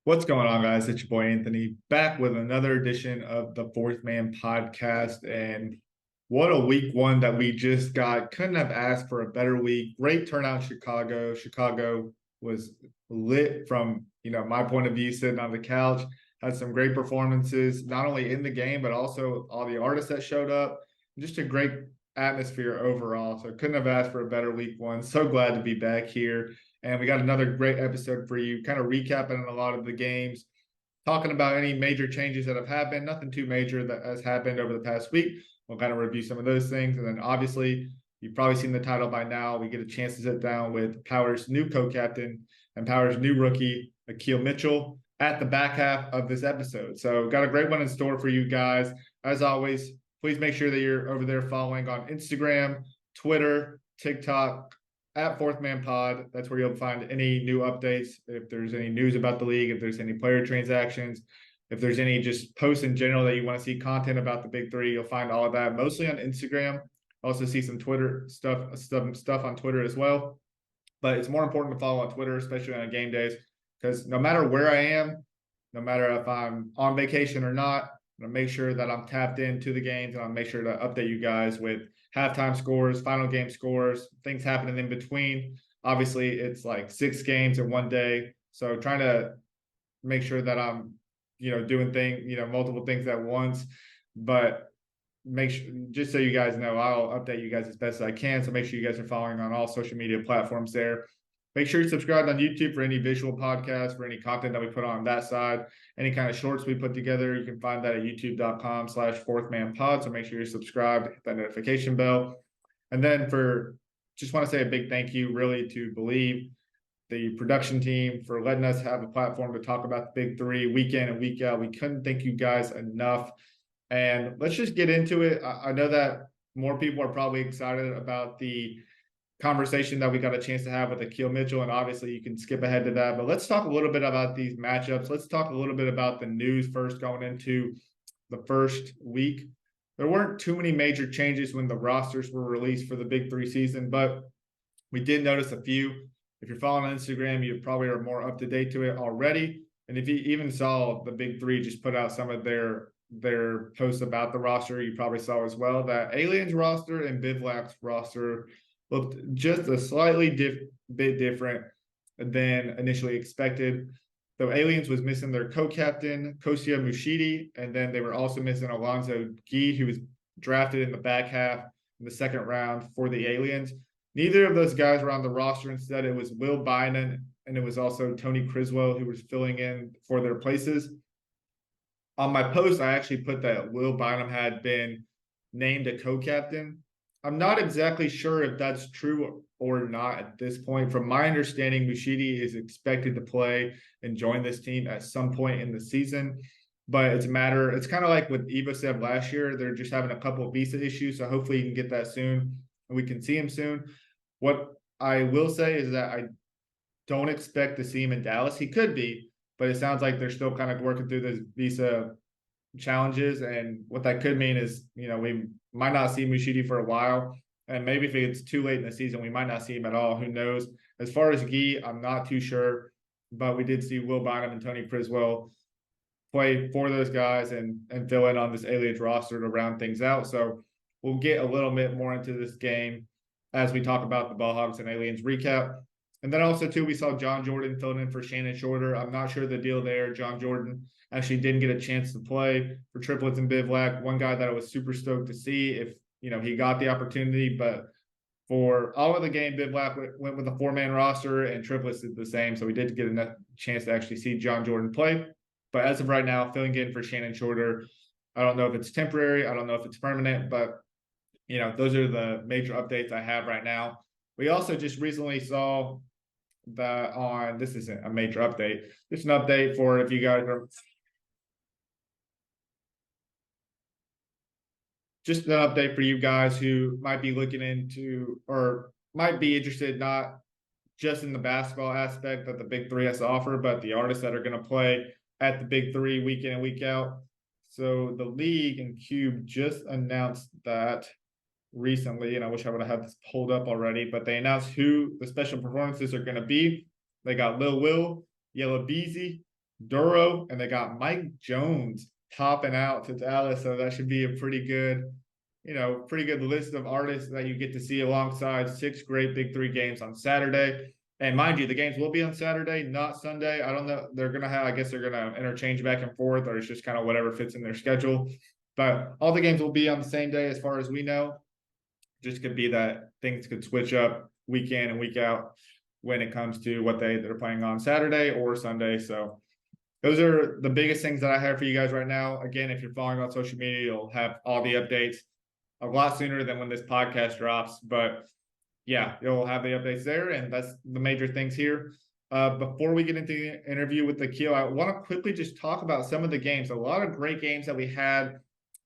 What's going on, guys? It's your boy Anthony back with another edition of the Fourth Man Podcast. And what a week one that we just got. Couldn't have asked for a better week. Great turnout in Chicago. Chicago was lit from, my point of view, sitting on the couch. Had some great performances, not only in the game, but also all the artists that showed up. Just a great atmosphere overall. So couldn't have asked for a better week one. So glad to be back here. And we got another great episode for you, kind of recapping a lot of the games, talking about any major changes that have happened. Nothing too major that has happened over the past week. We'll kind of review some of those things. And then obviously, you've probably seen the title by now. We get a chance to sit down with Power's new co-captain and Power's new rookie, Akil Mitchell, at the back half of this episode. So got a great one in store for you guys. As always, please make sure that you're over there following on Instagram, Twitter, TikTok, at Fourth Man Pod. That's where you'll find any new updates. If there's any news about the league, if there's any player transactions, if there's any just posts in general that you want to see content about the Big Three, you'll find all of that mostly on Instagram. Also see some Twitter stuff on Twitter as well. But it's more important to follow on Twitter, especially on game days, because no matter where I am, no matter if I'm on vacation or not, I'm going to make sure that I'm tapped into the games, and I'll make sure to update you guys with halftime scores, final game scores, things happening in between. Obviously, it's like 6 games in one day. So trying to make sure that I'm, doing multiple things at once. But make sure, just so you guys know, I'll update you guys as best as I can. So make sure you guys are following on all social media platforms there. Make sure you're subscribed on YouTube for any visual podcasts, for any content that we put on that side, any kind of shorts we put together. You can find that at youtube.com/fourthmanpod. So make sure you're subscribed, hit that notification bell. And then just want to say a big thank you really to Believe, the production team, for letting us have a platform to talk about the Big Three week in and week out. We couldn't thank you guys enough. And let's just get into it. I know that more people are probably excited about the conversation that we got a chance to have with Akil Mitchell, and obviously you can skip ahead to that. But let's talk a little bit about these matchups. Let's talk a little bit about the news first going into the first week. There weren't too many major changes when the rosters were released for the Big Three season, but we did notice a few. If you're following on Instagram, you probably are more up to date to it already. And if you even saw the Big Three just put out some of their posts about the roster, you probably saw as well that Aliens roster and Bivouac's roster looked just a slightly bit different than initially expected. Though Aliens was missing their co-captain, Kosia Mushidi, and then they were also missing Alonzo Gee, who was drafted in the back half in the second round for the Aliens. Neither of those guys were on the roster. Instead, it was Will Bynum and it was also Tony Criswell who was filling in for their places. On my post, I actually put that Will Bynum had been named a co-captain. I'm not exactly sure if that's true or not at this point. From my understanding, Mushidi is expected to play and join this team at some point in the season. But it's kind of like with Ivasev last year. They're just having a couple of visa issues. So hopefully he can get that soon and we can see him soon. What I will say is that I don't expect to see him in Dallas. He could be, but it sounds like they're still kind of working through this visa challenges. And what that could mean is, we might not see Mushidi for a while. And maybe if it's too late in the season, we might not see him at all. Who knows? As far as Gee, I'm not too sure. But we did see Will Bynum and Tony Criswell play for those guys and fill in on this Aliens roster to round things out. So we'll get a little bit more into this game as we talk about the Ballhogs and Aliens recap. And then also, too, we saw John Jordan filled in for Shannon Shorter. I'm not sure the deal there. John Jordan actually didn't get a chance to play for Triplets and Bivouac. One guy that I was super stoked to see if, he got the opportunity. But for all of the game, Bivouac went with a 4-man roster and Triplets did the same. So we did get a chance to actually see John Jordan play. But as of right now, filling in for Shannon Shorter. I don't know if it's temporary. I don't know if it's permanent. But, those are the major updates I have right now. We also just recently saw that this isn't a major update. It's an update for if you guys are just an update for you guys who might be looking into or might be interested, not just in the basketball aspect that the Big Three has to offer, but the artists that are going to play at the Big Three week in and week out. So the league and Cube just announced that recently, and I wish I would have had this pulled up already, but they announced who the special performances are going to be. They got Lil Will, Yellow Beezy, Duro, and they got Mike Jones popping out to Dallas. So that should be a pretty good, pretty good list of artists that you get to see alongside 6 great Big 3 games on Saturday. And mind you, the games will be on Saturday, not Sunday. I don't know. They're going to have, I guess they're going to interchange back and forth, or it's just kind of whatever fits in their schedule. But all the games will be on the same day as far as we know. Just could be that things could switch up week in and week out when it comes to what they're playing on Saturday or Sunday. So those are the biggest things that I have for you guys right now. Again, if you're following on social media, you'll have all the updates a lot sooner than when this podcast drops. But yeah, you'll have the updates there, and that's the major things here. Before we get into the interview with Akil, I want to quickly just talk about some of the games. A lot of great games that we had,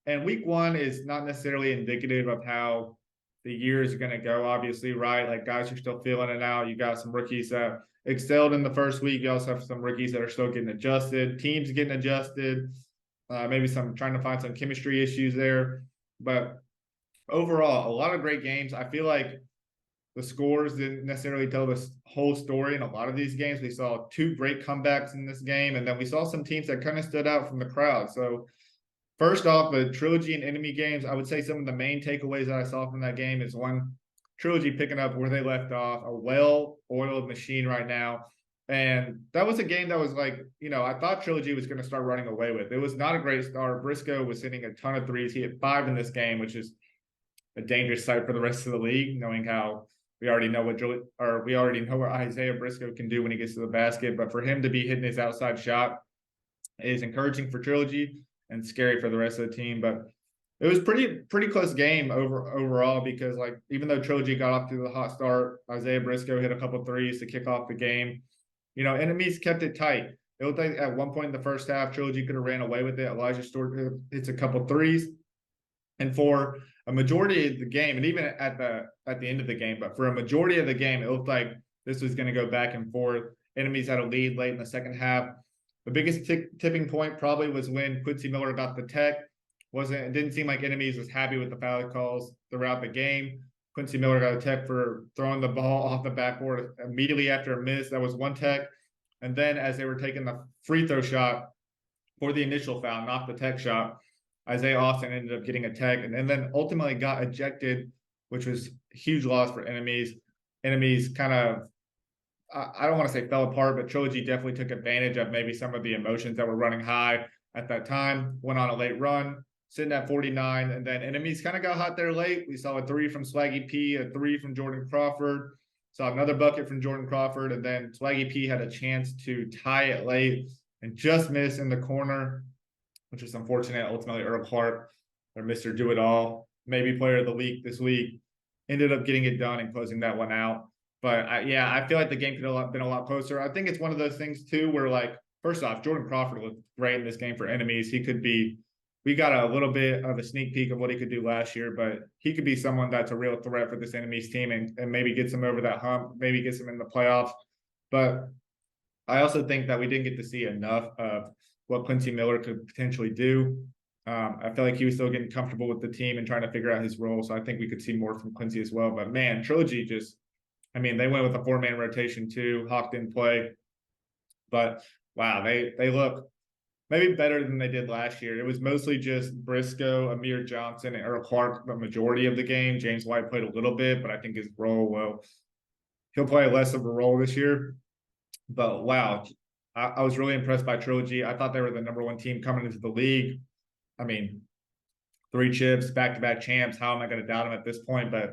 and week 1 is not necessarily indicative of how the year is going to go, obviously, right? Like, guys are still feeling it out. You got some rookies that excelled in the first week. You also have some rookies that are still getting adjusted, teams getting adjusted, maybe some trying to find some chemistry issues there. But overall, a lot of great games. I feel like the scores didn't necessarily tell the whole story in a lot of these games. We saw 2 great comebacks in this game, and then we saw some teams that kind of stood out from the crowd. So first off, the Trilogy and Enemy games, I would say some of the main takeaways that I saw from that game is one, Trilogy picking up where they left off, a well-oiled machine right now. And that was a game that was like, I thought Trilogy was going to start running away with. It was not a great start. Briscoe was hitting a ton of threes. He hit 5 in this game, which is a dangerous sight for the rest of the league, knowing how we already know what Isaiah Briscoe can do when he gets to the basket. But for him to be hitting his outside shot is encouraging for Trilogy and scary for the rest of the team. But it was pretty close game overall, because like, even though Trilogy got off to the hot start, Isaiah Briscoe hit a couple threes to kick off the game. Enemies kept it tight. It looked like at one point in the first half, Trilogy could have ran away with it. Elijah Stewart hits a couple threes. And for a majority of the game, and even at the end of the game, but for a majority of the game, it looked like this was going to go back and forth. Enemies had a lead late in the second half. The biggest tipping point probably was when Quincy Miller got the tech. It didn't seem like Enemies was happy with the foul calls throughout the game. Quincy Miller got a tech for throwing the ball off the backboard immediately after a miss. That was one tech. And then as they were taking the free throw shot for the initial foul, not the tech shot, Isaiah Austin ended up getting a tech and then ultimately got ejected, which was a huge loss for Enemies. Enemies kind of, I don't want to say fell apart, but Trilogy definitely took advantage of maybe some of the emotions that were running high at that time, went on a late run, sitting at 49, and then Enemies kind of got hot there late. We saw a 3 from Swaggy P, a 3 from Jordan Crawford, saw another bucket from Jordan Crawford, and then Swaggy P had a chance to tie it late and just miss in the corner, which is unfortunate. Ultimately, Earl Clark, or Mr. Do-It-All, maybe player of the week this week, ended up getting it done and closing that one out. But I feel like the game could have been a lot closer. I think it's one of those things too, where like, first off, Jordan Crawford looked great in this game for Enemies. We got a little bit of a sneak peek of what he could do last year, but he could be someone that's a real threat for this Enemies team and maybe gets them over that hump, maybe gets them in the playoffs. But I also think that we didn't get to see enough of what Quincy Miller could potentially do. I feel like he was still getting comfortable with the team and trying to figure out his role. So I think we could see more from Quincy as well. But man, Trilogy they went with a 4-man rotation too. Hawk didn't play. But wow, they look maybe better than they did last year. It was mostly just Briscoe, Amir Johnson, and Earl Clark the majority of the game. James White played a little bit, but I think his role, he'll play less of a role this year. But wow, I was really impressed by Trilogy. I thought they were the number 1 team coming into the league. I mean, 3 chips, back-to-back champs. How am I going to doubt them at this point? But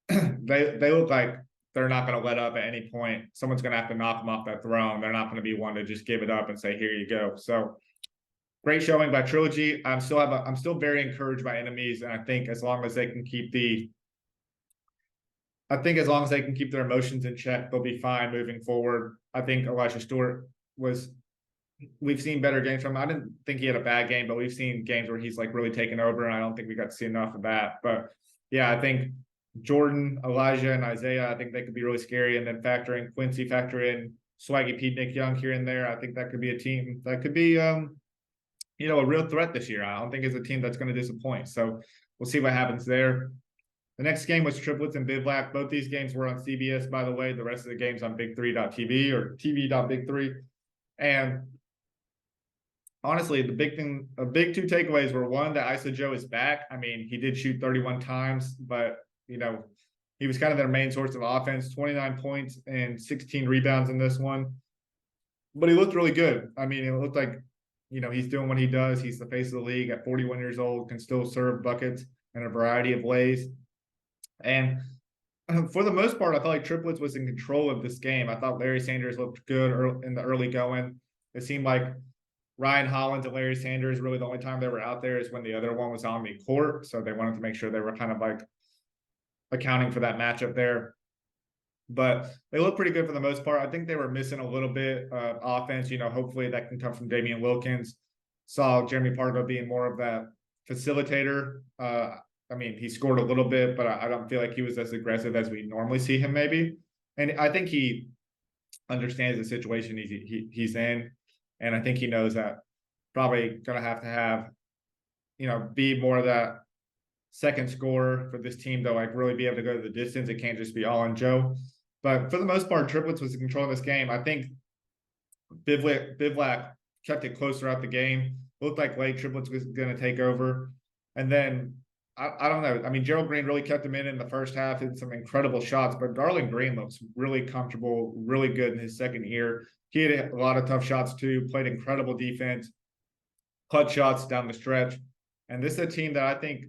they look like they're not going to let up at any point. Someone's going to have to knock them off that throne. They're not going to be one to just give it up and say, "Here you go." So great showing by Trilogy. I'm still very encouraged by Enemies, and I think as long as they can keep their emotions in check, they'll be fine moving forward. I think Elijah Stewart we've seen better games from him. I didn't think he had a bad game, but we've seen games where he's like really taken over, and I don't think we got to see enough of that. But yeah, I think Jordan, Elijah, and Isaiah, I think they could be really scary. And then factor in Quincy, factor in Swaggy P, Nick Young here and there. I think that could be a team that could be, a real threat this year. I don't think it's a team that's going to disappoint. So we'll see what happens there. The next game was Triplets and Bivouac. Both these games were on CBS, by the way. The rest of the games on Big3.tv or TV.Big3. And honestly, the big two takeaways were, one, that ISO Joe is back. I mean, he did shoot 31 times, but he was kind of their main source of offense. 29 points and 16 rebounds in this one, but he looked really good. I mean, it looked like he's doing what he does. He's the face of the league at 41 years old, can still serve buckets in a variety of ways. And for the most part, I felt like Triplets was in control of this game. I thought Larry Sanders looked good in the early going. It seemed like Ryan Hollins and Larry Sanders, really the only time they were out there is when the other one was on the court. So they wanted to make sure they were kind of like accounting for that matchup there. But they look pretty good for the most part. I think they were missing a little bit of offense. Hopefully that can come from Damian Wilkins. Saw Jeremy Pargo being more of that facilitator. I mean, he scored a little bit, but I don't feel like he was as aggressive as we normally see him maybe. And I think he understands the situation he's in. And I think he knows that probably going to have, be more of that second scorer for this team to like really be able to go to the distance. It can't just be all on Joe. But for the most part, Triplets was controlling this game. I think Bivlac kept it close throughout the game. Looked like late Triplets was going to take over. And then I don't know. I mean, Gerald Green really kept him in the first half, did some incredible shots, but Garland Green looks really comfortable, really good in his second year. He had a lot of tough shots too, played incredible defense, clutch shots down the stretch. And this is a team that I think,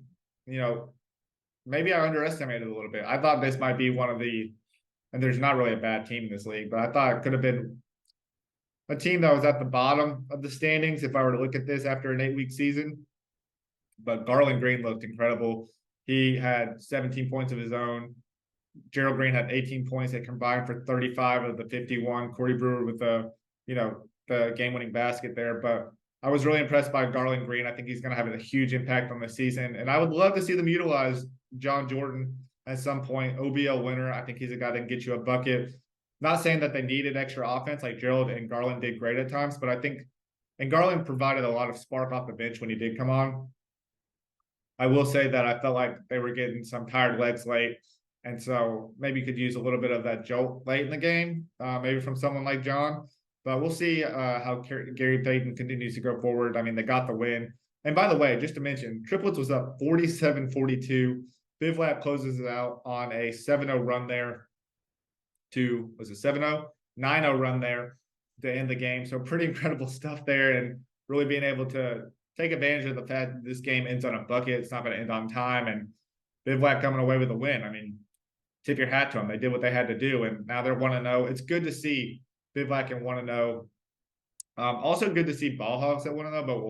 maybe I underestimated a little bit. I thought this might be one of the, and there's not really a bad team in this league, but I thought it could have been a team that was at the bottom of the standings if I were to look at this after an 8-week season. But Garland Green looked incredible. He had 17 points of his own. Gerald Green had 18 points. They combined for 35 of the 51. Corey Brewer with the game-winning basket there. But I was really impressed by Garland Green. I think he's going to have a huge impact on the season. And I would love to see them utilize John Jordan at some point. OBL winner. I think he's a guy that can get you a bucket. Not saying that they needed extra offense like Gerald and Garland did great at times, but I think and Garland provided a lot of spark off the bench when he did come on. I will say that I felt like they were getting some tired legs late. And so maybe could use a little bit of that jolt late in the game, maybe from someone like John. But we'll see how Gary Payton continues to go forward. I mean, they got the win. And by the way, just to mention, Triplets was up 47-42. Bivlap closes it out on a 7-0 run there to, was it 7-0? 9-0 run there to end the game. So pretty incredible stuff there, and really being able to take advantage of the fact that this game ends on a bucket. It's not going to end on time, and Bivouac coming away with a win. I mean, tip your hat to them. They did what they had to do, and now they're 1-0. It's good to see Bivouac at 1-0. Also good to see Ballhawks at 1-0, but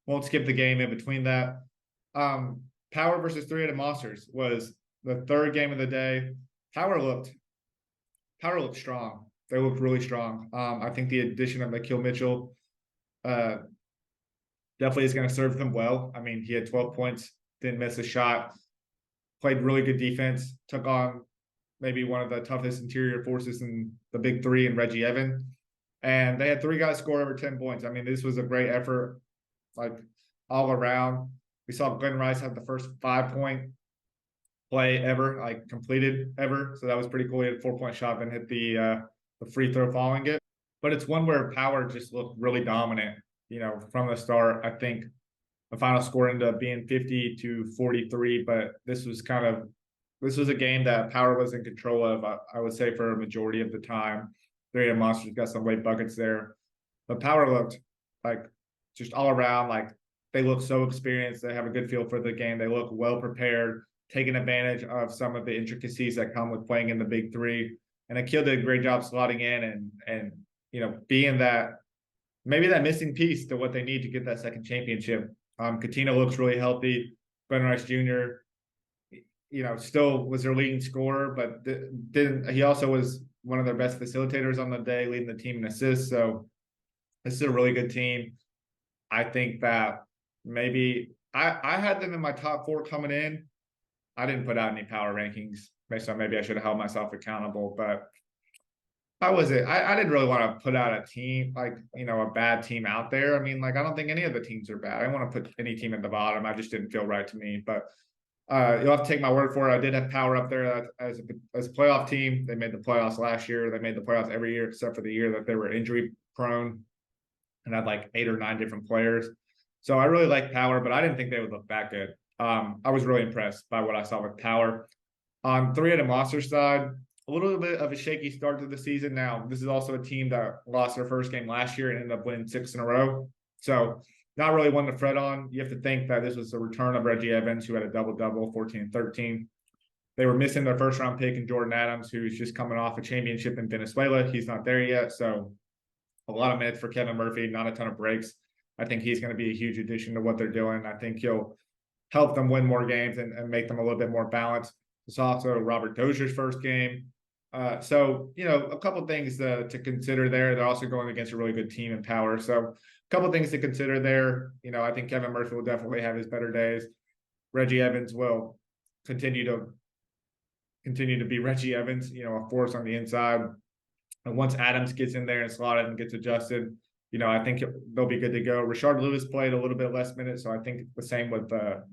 won't skip the game in between that. Power versus Three-Headed Monsters was the third game of the day. Power looked strong. They looked really strong. I think the addition of Akil Mitchell definitely is going to serve them well. I mean, he had 12 points, didn't miss a shot, played really good defense, took on maybe one of the toughest interior forces in the Big Three in Reggie Evan. And they had 3 guys score over 10 points. I mean, this was a great effort, like all around. We saw Glenn Rice have the first 5-point play ever, like completed ever. So that was pretty cool. He had a 4-point shot, then hit the free throw following it. But it's one where Power just looked really dominant, from the start. I think the final score ended up being 50-43, but this was a game that Power was in control of, I would say, for a majority of the time. Three-Headed Monsters got some late buckets there. But Power looked like just all around, like they look so experienced. They have a good feel for the game. They look well prepared, taking advantage of some of the intricacies that come with playing in the Big Three. And Akil did a great job slotting in and being that maybe that missing piece to what they need to get that second championship. Katina looks really healthy. Glenn Rice Jr., still was their leading scorer, but he also was one of their best facilitators on the day, leading the team in assists. So this is a really good team. I think that maybe I had them in my top 4 coming in. I didn't put out any power rankings, so maybe I should have held myself accountable, but I didn't really want to put out a team, like, a bad team out there. I mean, like, I don't think any of the teams are bad. I don't want to put any team at the bottom. I just didn't feel right to me, but you'll have to take my word for it. I did have Power up there as a playoff team. They made the playoffs last year. They made the playoffs every year except for the year that they were injury prone. and had like 8 or 9 different players. So I really like Power, but I didn't think they would look that good. I was really impressed by what I saw with Power. On three-headed monster side, a little bit of a shaky start to the season. Now, this is also a team that lost their first game last year and ended up winning 6 in a row. So not really one to fret on. You have to think that this was the return of Reggie Evans, who had a double-double, 14 and 13. They were missing their first-round pick in Jordan Adams, who's just coming off a championship in Venezuela. He's not there yet. So a lot of minutes for Kevin Murphy, not a ton of breaks. I think he's going to be a huge addition to what they're doing. I think he'll help them win more games and make them a little bit more balanced. It's also Robert Dozier's first game. So, a couple things to consider there. They're also going against a really good team in Power. So a couple things to consider there. I think Kevin Murphy will definitely have his better days. Reggie Evans will continue to be Reggie Evans, a force on the inside. And once Adams gets in there and slotted and gets adjusted, I think they'll be good to go. Rashard Lewis played a little bit less minutes, so I think the same with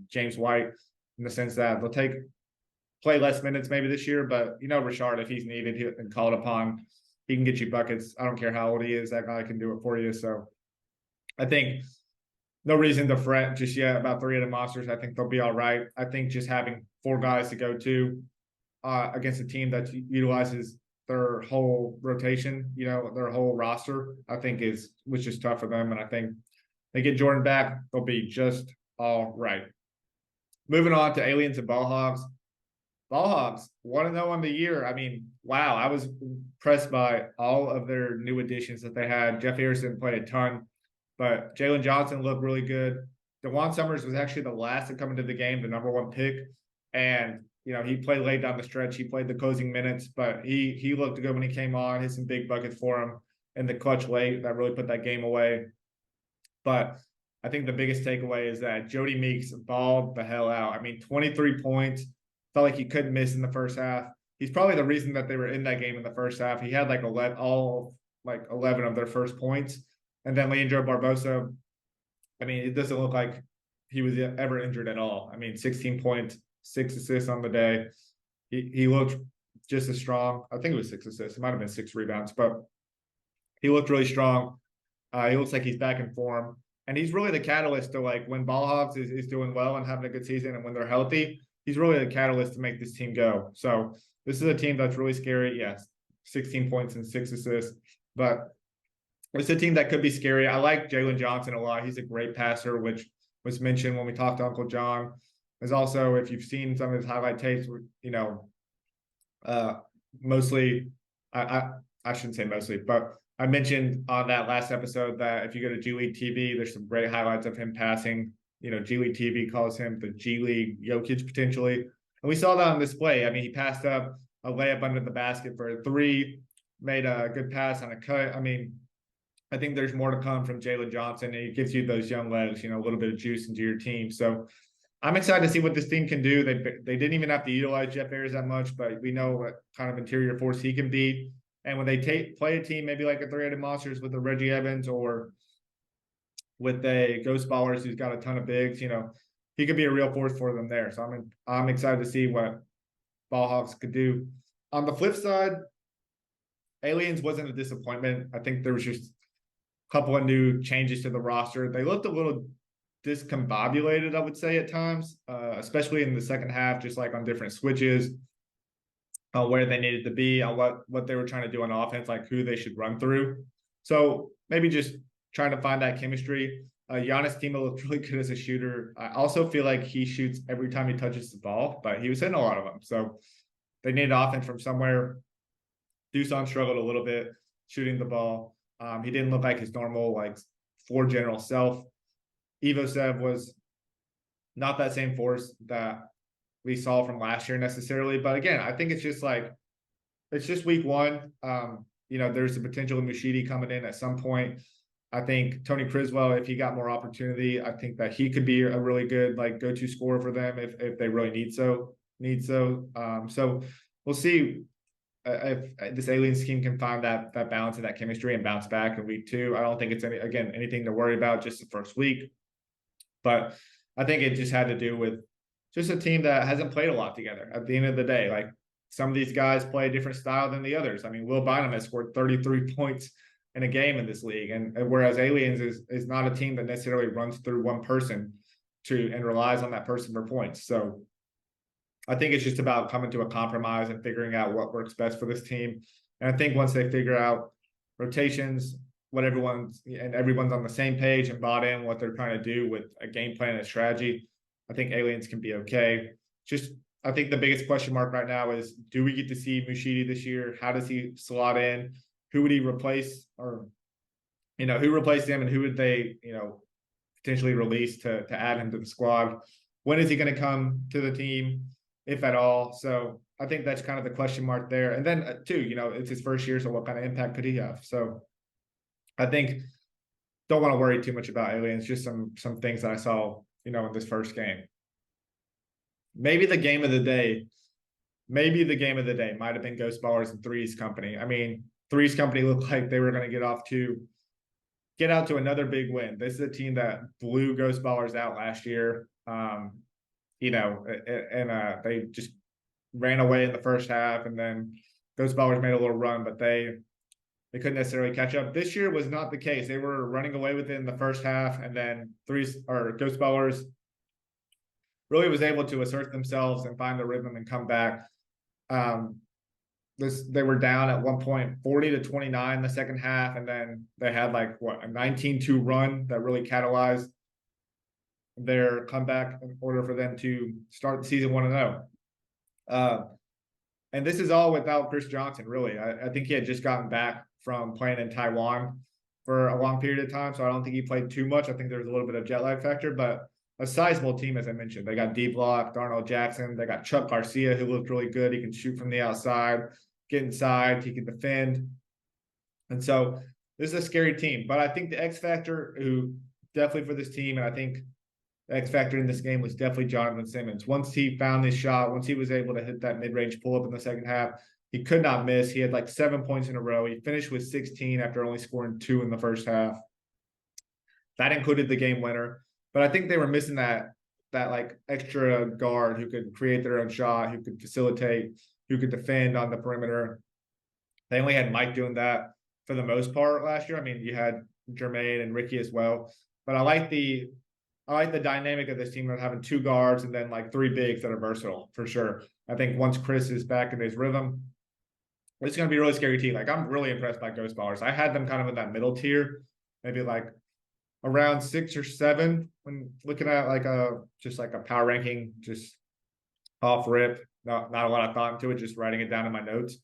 James White, in the sense that they'll play less minutes maybe this year, but Rashard, if he's needed and called upon, he can get you buckets. I don't care how old he is, that guy can do it for you. So I think no reason to fret just yet about three-headed monsters. I think they'll be all right. I think just having 4 guys to go to against a team that utilizes their whole rotation, their whole roster, I think was just tough for them. And I think they get Jordan back, they'll be just all right. Moving on to Aliens and Ball Hogs. Ball Hogs, 1-0 on the year. I mean, wow, I was impressed by all of their new additions that they had. Jeff Harrison played a ton, but Jalen Johnson looked really good. DeJuan Summers was actually the last to come into the game, the number 1 pick. And he played late down the stretch. He played the closing minutes, but he looked good when he came on. Hit some big buckets for him in the clutch late that really put that game away. But I think the biggest takeaway is that Jody Meeks balled the hell out. I mean, 23 points. Felt like he couldn't miss in the first half. He's probably the reason that they were in that game in the first half. He had 11 of their first points. And then Leandro Barbosa, I mean, it doesn't look like he was ever injured at all. I mean, 16 points, 6 assists on the day. He looked just as strong. I think it was 6 assists. It might have been 6 rebounds, but he looked really strong. He looks like he's back in form. And he's really the catalyst to when Ball Hogs is doing well and having a good season, and when they're healthy, he's really the catalyst to make this team go. So this is a team that's really scary. Yes, 16 points and 6 assists, but it's a team that could be scary. I like Jalen Johnson a lot. He's a great passer, which was mentioned when we talked to Uncle John. There's also, if you've seen some of his highlight tapes, mostly, I shouldn't say mostly, but I mentioned on that last episode that if you go to G League TV, there's some great highlights of him passing. G League TV calls him the G League Jokic potentially. And we saw that on display. I mean, he passed up a layup under the basket for a 3, made a good pass on a cut. I mean, I think there's more to come from Jalen Johnson, and he gives you those young legs, a little bit of juice into your team. So I'm excited to see what this team can do. They didn't even have to utilize Jeff Ayers that much, but we know what kind of interior force he can be. And when they play a team maybe like a three-headed monsters with a Reggie Evans or with a Ghost Ballers who's got a ton of bigs, he could be a real force for them there. So I'm excited to see what Ball Hogs could do. On the flip side, Aliens wasn't a disappointment. I think there was just a couple of new changes to the roster. They looked a little discombobulated, I would say, at times, especially in the second half, just on different switches, where they needed to be, on what they were trying to do on offense, who they should run through. So maybe just trying to find that chemistry. Giannis Timo looked really good as a shooter. I also feel like he shoots every time he touches the ball, but he was hitting a lot of them. So they needed offense from somewhere. Dusan struggled a little bit shooting the ball. He didn't look like his normal floor general self. Ivosev was not that same force that we saw from last year necessarily. But again, I think it's just week 1. There's the potential of Mushidi coming in at some point. I think Tony Criswell, if he got more opportunity, I think that he could be a really good go-to scorer for them if they really need so. So we'll see if this Aliens team can find that balance and that chemistry and bounce back in week 2. I don't think it's anything to worry about just the first week. But I think it just had to do with just a team that hasn't played a lot together at the end of the day. Some of these guys play a different style than the others. I mean, Will Bynum has scored 33 points in a game in this league. And whereas Aliens is not a team that necessarily runs through one person and relies on that person for points. So I think it's just about coming to a compromise and figuring out what works best for this team. And I think once they figure out rotations, what everyone's on the same page and bought in what they're trying to do with a game plan and a strategy, I think Aliens can be okay. Just I think the biggest question mark right now is, do we get to see Mushidi this year? How does he slot in? Who would he replace? Or, who replaced him and who would they, potentially release to add him to the squad? When is he going to come to the team, if at all? So I think that's kind of the question mark there. And then too, it's his first year, so what kind of impact could he have? So I think don't want to worry too much about Aliens. Just some things that I saw, in this first game. Maybe the game of the day might have been Ghost Ballers and Threes Company. I mean, Threes Company looked like they were going to get out to another big win. This is a team that blew Ghost Ballers out last year. They just ran away in the first half, and then Ghost Ballers made a little run, but they couldn't necessarily catch up. This year was not the case. They were running away within the first half, and then Ghost Ballers really was able to assert themselves and find the rhythm and come back. They were down at one point 40-29 the second half, and then they had a 19-2 run that really catalyzed their comeback in order for them to start the season 1-0. And this is all without Chris Johnson, really. I think he had just gotten back from playing in Taiwan for a long period of time, so I don't think he played too much. I think there was a little bit of jet lag factor, but a sizable team, as I mentioned. They got D-Block, Darnell Jackson. They got Chuck Garcia, who looked really good. He can shoot from the outside, get inside. He can defend. And so this is a scary team. But I think the X factor, who definitely for this team, and I think the X factor in this game was definitely Jonathan Simmons. Once he found his shot, once he was able to hit that mid-range pull-up in the second half, he could not miss. He had 7 points in a row. He finished with 16 after only scoring 2 in the first half. That included the game winner. But I think they were missing that extra guard who could create their own shot, who could facilitate, who could defend on the perimeter. They only had Mike doing that for the most part last year. I mean, you had Jermaine and Ricky as well. But I like the dynamic of this team of having 2 guards and then 3 bigs that are versatile for sure. I think once Chris is back in his rhythm, it's going to be a really scary team. I'm really impressed by Ghost Ballers. I had them kind of in that middle tier, maybe around 6 or 7 when looking at a power ranking, just off rip. Not a lot of thought into it, just writing it down in my notes.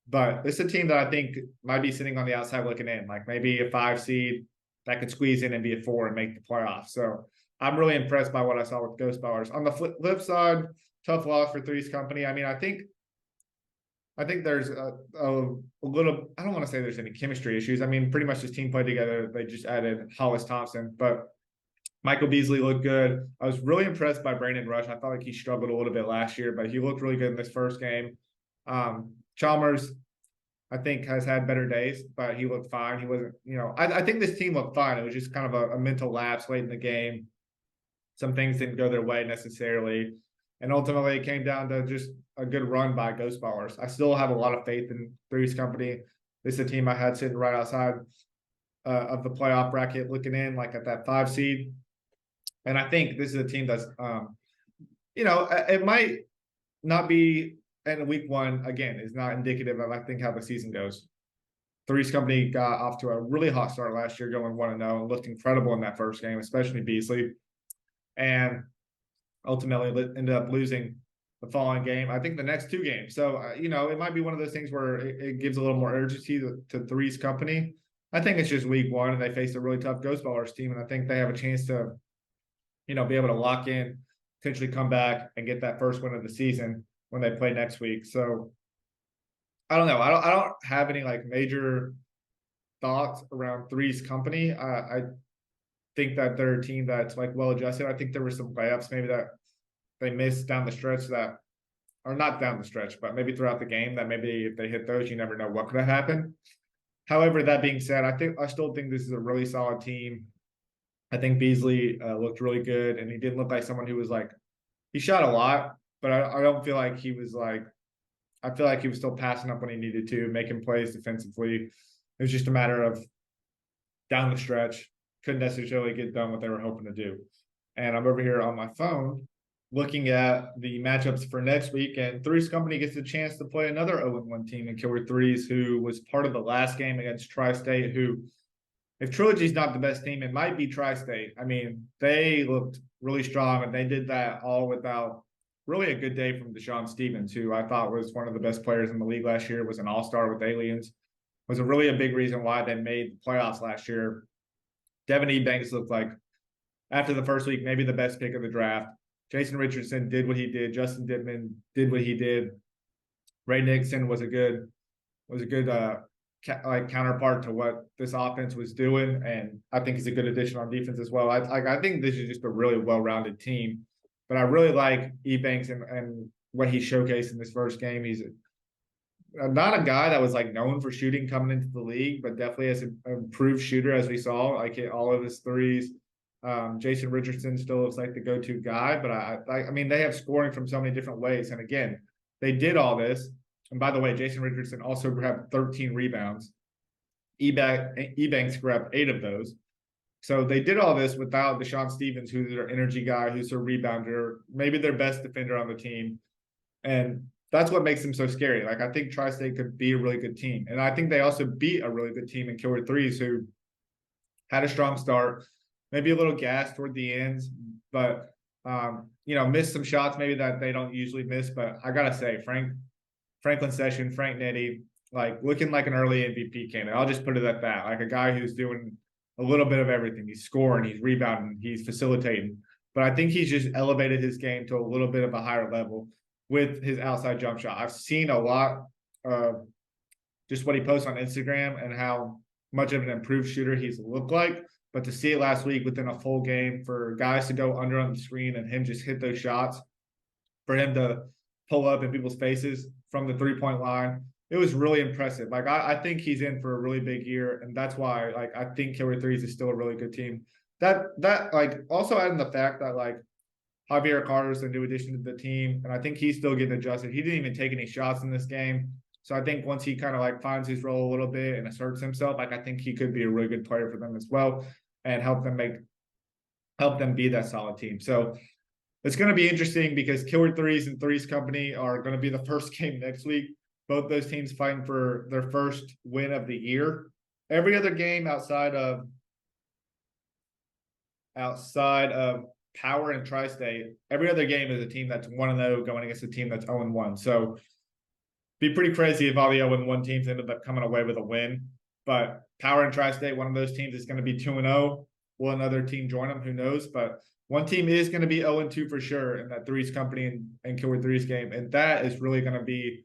But it's a team that I think might be sitting on the outside looking in, maybe a 5 seed that could squeeze in and be a 4 and make the playoffs. So I'm really impressed by what I saw with Ghost Ballers. On the flip side, tough loss for Threes Company. I mean, I think there's a little, I don't want to say there's any chemistry issues. I mean, pretty much this team played together. They just added Hollis Thompson, but Michael Beasley looked good. I was really impressed by Brandon Rush. I felt he struggled a little bit last year, but he looked really good in this first game. Chalmers, I think, has had better days, but he looked fine. He wasn't, I think this team looked fine. It was just kind of a mental lapse late in the game. Some things didn't go their way necessarily. And ultimately, it came down to just a good run by Ghost Ballers. I still have a lot of faith in Threes Company. This is a team I had sitting right outside of the playoff bracket, looking in at that 5 seed. And I think this is a team that's, it might not be in week 1, again, is not indicative of, I think, how the season goes. Threes Company got off to a really hot start last year, going 1-0, and looked incredible in that first game, especially Beasley. And ultimately ended up losing the following game. I think the next 2 games. So, it might be one of those things where it gives a little more urgency to Threes Company. I think it's just week 1, and they faced a really tough Ghost Ballers team, and I think they have a chance to, be able to lock in, potentially come back and get that first win of the season when they play next week. So, I don't know. I don't have any major thoughts around Threes Company. I think that they're a team that's well adjusted. I think there were some layups maybe that they missed down the stretch that are not down the stretch, but maybe throughout the game that maybe if they hit those, you never know what could have happened. However, that being said, I still think this is a really solid team. I think Beasley looked really good, and he didn't look like someone who was he shot a lot, but I don't feel like he was I feel like he was still passing up when he needed to, making plays defensively. It was just a matter of down the stretch, couldn't necessarily get done what they were hoping to do. And I'm over here on my phone looking at the matchups for next week, and Threes Company gets a chance to play another 0-1 team in Killer Threes, who was part of the last game against Tri-State, who, if Trilogy's not the best team, it might be Tri-State. I mean, they looked really strong, and they did that all without really a good day from Deshaun Stevens, who I thought was one of the best players in the league last year, was an all-star with Aliens, was really a big reason why they made the playoffs last year. Devin Ebanks looked like, after the first week, maybe the best pick of the draft. Jason Richardson did what he did. Justin Dittman did what he did. Ray Nixon was a good counterpart to what this offense was doing, and I think he's a good addition on defense as well. I think this is just a really well-rounded team, but I really like Ebanks and what he showcased in this first game. He's not a guy that was like known for shooting coming into the league, but definitely as an improved shooter, as we saw, like hit all of his threes. Jason Richardson still looks like the go-to guy, but I mean, they have scoring from so many different ways. And again, they did all this. And by the way, Jason Richardson also grabbed 13 rebounds. Ebanks grabbed 8 of those. So they did all this without Deshaun Stevens, who's their energy guy, who's their rebounder, maybe their best defender on the team. And that's what makes them so scary. Like, I think Tri-State could be a really good team. And I think they also beat a really good team in Killer Threes, who had a strong start, maybe a little gas toward the ends, but missed some shots maybe that they don't usually miss. But I gotta say, Franklin Session, Frank Nettie, like looking like an early MVP candidate. I'll just put it at that. Like a guy who's doing a little bit of everything. He's scoring, he's rebounding, he's facilitating. But I think he's just elevated his game to a little bit of a higher level with his outside jump shot. I've seen a lot of just what he posts on Instagram and how much of an improved shooter he's looked like. But to see it last week within a full game, for guys to go under on the screen and him just hit those shots, for him to pull up in people's faces from the three-point line, it was really impressive. Like, I think he's in for a really big year, and that's why, like, I think Killer Threes is still a really good team. That like, also adding the fact that, like, Javier Carter's a new addition to the team, and I think he's still getting adjusted. He didn't even take any shots in this game. So I think once he kind of like finds his role a little bit and asserts himself, like, I think he could be a really good player for them as well and help them be that solid team. So it's going to be interesting because Killer Threes and Threes Company are going to be the first game next week. Both those teams fighting for their first win of the year. Every other game outside of Power and Tri-State, every other game is a team that's 1-0 going against a team that's 0-1. So be pretty crazy if all the 0-1 teams ended up coming away with a win. But Power and Tri-State, one of those teams is going to be 2-0. Will another team join them? Who knows? But one team is going to be 0-2 for sure in that Threes Company and Killer Threes game. And that is really going to be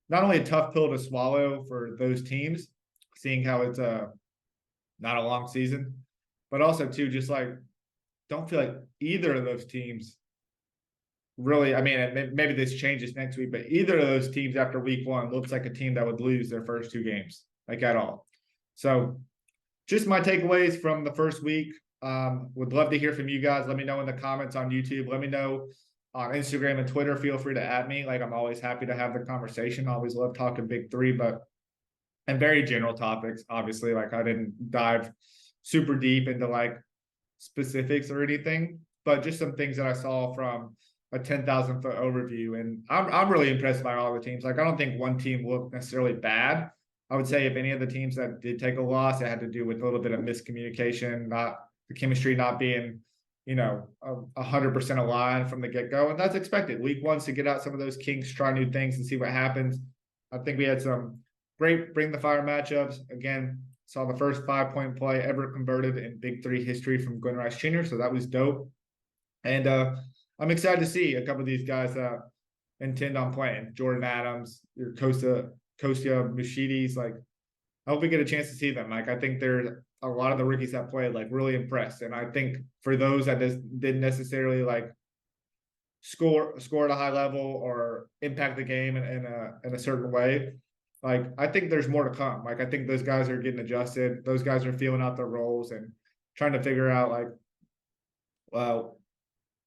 not only a tough pill to swallow for those teams, seeing how it's not a long season, but also too, just like, don't feel like either of those teams really, I mean, maybe this changes next week, but either of those teams after week 1 looks like a team that would lose their first 2 games, like, at all. So just my takeaways from the first week. Would love to hear from you guys. Let me know in the comments on YouTube. Let me know on Instagram and Twitter. Feel free to add me. Like, I'm always happy to have the conversation. I always love talking Big 3, and very general topics. Obviously, like, I didn't dive super deep into like specifics or anything, but just some things that I saw from a 10,000 foot overview. And I'm really impressed by all the teams. Like, I don't think one team looked necessarily bad. I would say if any of the teams that did take a loss, it had to do with a little bit of miscommunication, not the chemistry not being, 100% aligned from the get-go. And that's expected. Week 1's to get out some of those kinks, try new things and see what happens. I think we had some great bring the fire matchups. Again, saw the first 5-point play ever converted in Big 3 history from Glenn Rice Jr., so that was dope. And I'm excited to see a couple of these guys that intend on playing. Jordan Adams, your Kostya Mushidis. Like, I hope we get a chance to see them. Like, I think there a lot of the rookies that played, like, really impressed. And I think for those that didn't necessarily like score at a high level or impact the game in a certain way, like, I think there's more to come. Like, I think those guys are getting adjusted. Those guys are feeling out their roles and trying to figure out, like, well,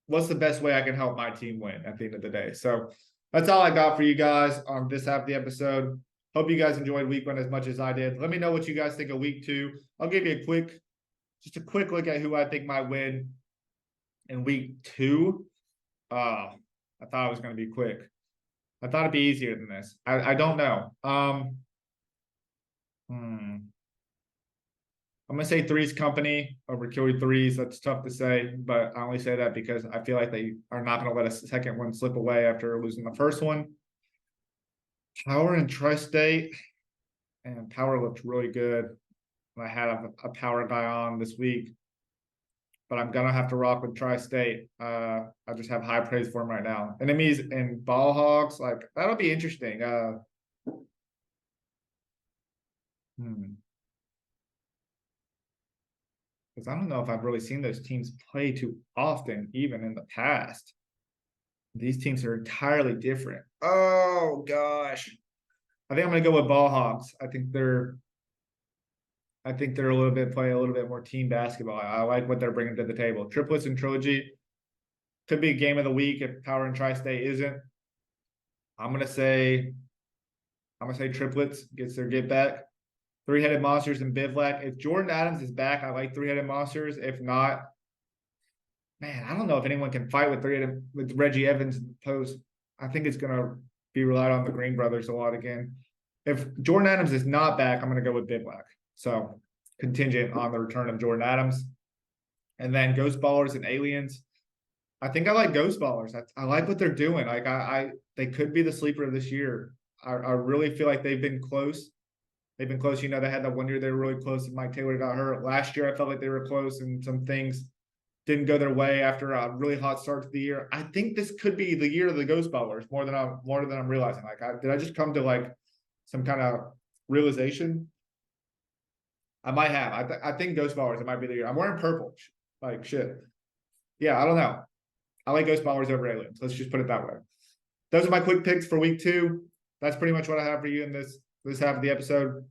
what's the best way I can help my team win at the end of the day. So that's all I got for you guys on this half of the episode. Hope you guys enjoyed week 1 as much as I did. Let me know what you guys think of week 2. I'll give you just a quick look at who I think might win in week 2. I thought it was going to be quick. I thought it'd be easier than this. I don't know. I'm going to say Three's Company over Killer Threes. That's tough to say, but I only say that because I feel like they are not going to let a second one slip away after losing the first one. Power and Tri-State. And Power looked really good. I had a Power guy on this week, but I'm going to have to rock with Tri-State. I just have high praise for him right now. Enemies and Ball Hogs, like, that'll be interesting. Because I don't know if I've really seen those teams play too often, even in the past. These teams are entirely different. Oh, gosh. I think I'm going to go with Ball Hogs. I think they're play a little bit more team basketball. I like what they're bringing to the table. Triplets and Trilogy could be a game of the week if Power and Tri-State isn't. I'm gonna say Triplets gets their get back. Three-Headed Monsters and Bivlac. If Jordan Adams is back, I like Three-Headed Monsters. If not, man, I don't know if anyone can fight with Reggie Evans in the post. I think it's gonna be relied on the Green brothers a lot again. If Jordan Adams is not back, I'm gonna go with Bivlac. So contingent on the return of Jordan Adams. And then Ghost Ballers and Aliens. I think I like Ghost Ballers. I like what they're doing. Like they could be the sleeper of this year. I really feel like they've been close. They've been close. You know, they had that one year they were really close and Mike Taylor got hurt. Last year I felt like they were close and some things didn't go their way after a really hot start to the year. I think this could be the year of the Ghost Ballers more than I'm realizing. Like did I just come to like some kind of realization? I might have. I think Ghost Ballers, it might be the year. I'm wearing purple. Like, shit. Yeah, I don't know. I like Ghost Ballers over Aliens. Let's just put it that way. Those are my quick picks for week 2. That's pretty much what I have for you in this half of the episode.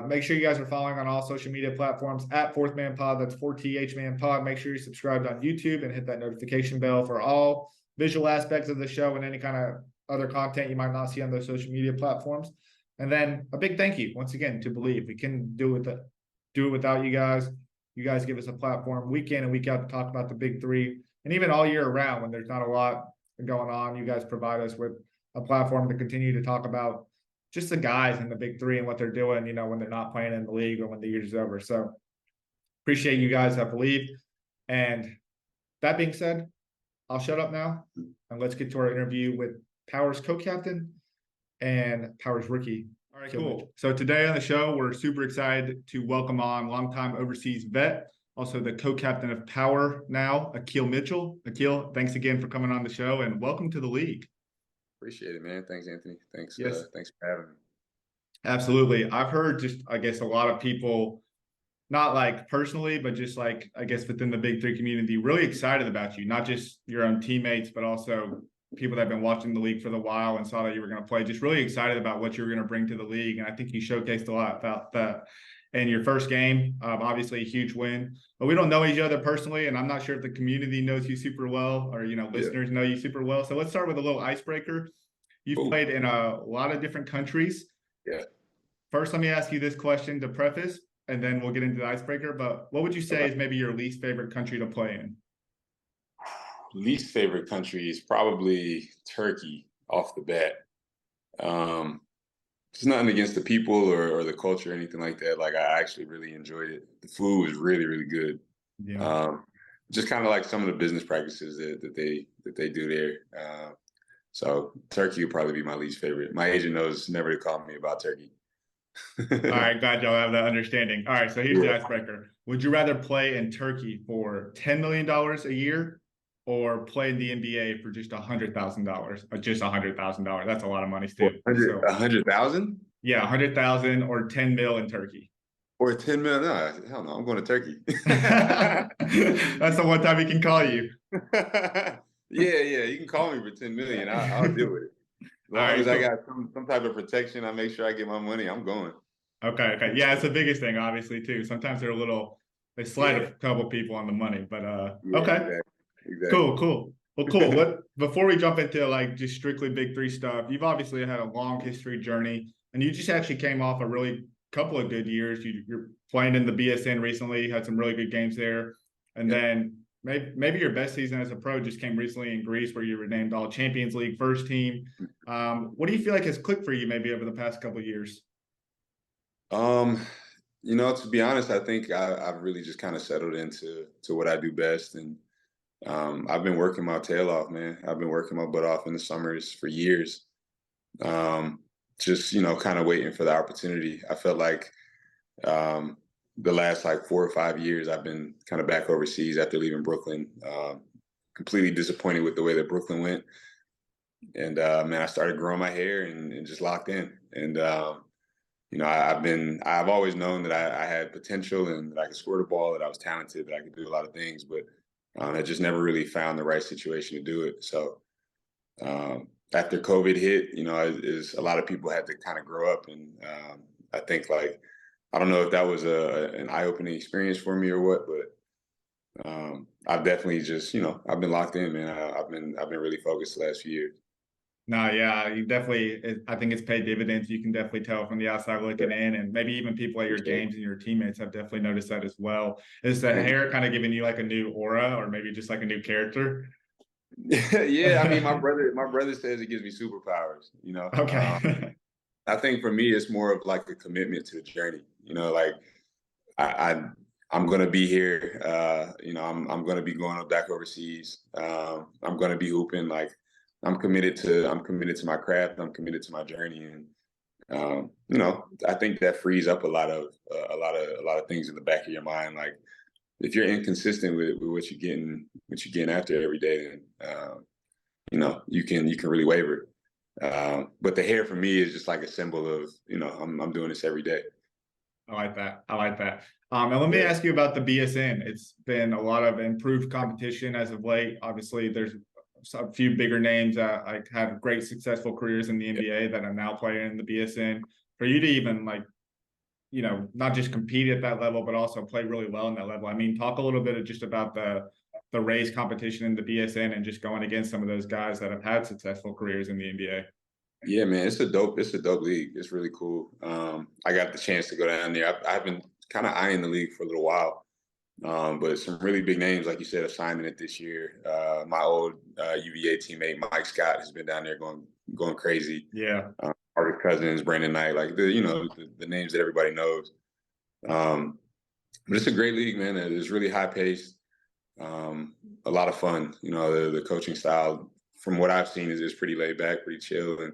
Make sure you guys are following on all social media platforms at Fourth Man Pod. That's 4TH Man Pod. Make sure you're subscribed on YouTube and hit that notification bell for all visual aspects of the show and any kind of other content you might not see on those social media platforms. And then a big thank you once again to Believe. We can do it without you guys. You guys give us a platform week in and week out to talk about the big 3, and even all year around when there's not a lot going on. You guys provide us with a platform to continue to talk about just the guys in the big 3 and what they're doing, you know, when they're not playing in the league or when the year's over. So appreciate you guys that Believe. And that being said, I'll shut up now and let's get to our interview with Power's co-captain and Power's rookie. All right, cool. So today on the show, we're super excited to welcome on longtime overseas vet, also the co-captain of Power now, Akil Mitchell. Akil, thanks again for coming on the show and welcome to the league. Appreciate it, man. Thanks, Anthony. Thanks. Yes. Thanks for having me. Absolutely. I've heard just, I guess, a lot of people, not like personally, but just like, I guess, within the Big 3 community, really excited about you, not just your own teammates, but also people that have been watching the league for the while and saw that you were going to play, just really excited about what you were going to bring to the league. And I think you showcased a lot about that in your first game. Obviously a huge win, but we don't know each other personally. And I'm not sure if the community knows you super well or, you know, listeners know you super well. So let's start with a little icebreaker. You've played in a lot of different countries. Yeah. First, let me ask you this question to preface, and then we'll get into the icebreaker. But what would you say is maybe your least favorite country to play in? Least favorite country is probably Turkey off the bat. It's nothing against the people or the culture or anything like that. Like, I actually really enjoyed it. The food was really, really good. Yeah. Just kind of like some of the business practices that they do there. So Turkey would probably be my least favorite. My agent knows never to call me about Turkey. All right, glad y'all have that understanding. All right, so here's the icebreaker. Would you rather play in Turkey for $10 million a year or play in the NBA for just $100,000? Or just $100,000. That's a lot of money still. 100,000? Yeah, 100,000 or 10 mil in Turkey. Or 10 mil? No, hell no, I'm going to Turkey. That's the one time he can call you. Yeah, you can call me for 10 million. I'll deal with it. As long as I got some type of protection, I make sure I get my money, I'm going. Okay. Yeah, it's the biggest thing, obviously, too. Sometimes they slide a couple people on the money, but okay. Exactly. Cool. Well, cool. Before we jump into like just strictly Big Three stuff, you've obviously had a long history journey, and you just actually came off a really couple of good years. You're playing in the BSN recently, had some really good games there, and then maybe your best season as a pro just came recently in Greece, where you were named All Champions League first team. What do you feel like has clicked for you maybe over the past couple of years? To be honest, I think I've really just kind of settled into what I do best, and I've been working my tail off, man. I've been working my butt off in the summers for years. Just kind of waiting for the opportunity. I felt like the last like 4 or 5 years, I've been kind of back overseas after leaving Brooklyn. Completely disappointed with the way that Brooklyn went, and man, I started growing my hair and just locked in. And I've always known that I had potential and that I could score the ball, that I was talented, that I could do a lot of things, but I just never really found the right situation to do it. So after COVID hit, is a lot of people had to kind of grow up, and I think like I don't know if that was an eye-opening experience for me or what, but I've definitely just I've been locked in, man. I've been really focused the last few years. No, yeah, you definitely. I think it's paid dividends. You can definitely tell from the outside looking in, and maybe even people at your games and your teammates have definitely noticed that as well. Is the hair kind of giving you like a new aura, or maybe just like a new character? Yeah, I mean, my brother says it gives me superpowers. Okay. I think for me, it's more of like a commitment to the journey. Like I I'm gonna be here. I'm gonna be going back overseas. I'm gonna be hooping. Like I'm committed to my craft. I'm committed to my journey, and I think that frees up a lot of things in the back of your mind. Like if you're inconsistent with what you're getting after every day, then you can really waver. But the hair for me is just like a symbol of I'm doing this every day. I like that. I like that. And let me ask you about the BSN. It's been a lot of improved competition as of late. Obviously, there's a few bigger names that like have great successful careers in the NBA that are now playing in the BSN. For you to even like, not just compete at that level, but also play really well in that level. I mean, talk a little bit just about the raised competition in the BSN and just going against some of those guys that have had successful careers in the NBA. Yeah, man, it's a dope league. It's really cool. I got the chance to go down there. I've been kind of eyeing the league for a little while, but some really big names, like you said, are signing it this year. My old UVA teammate Mike Scott has been down there going crazy. Yeah. Artis Cousins, Brandon Knight, like the names that everybody knows. But it's a great league, man. It's really high paced, a lot of fun. The coaching style, from what I've seen, is pretty laid back, pretty chill, and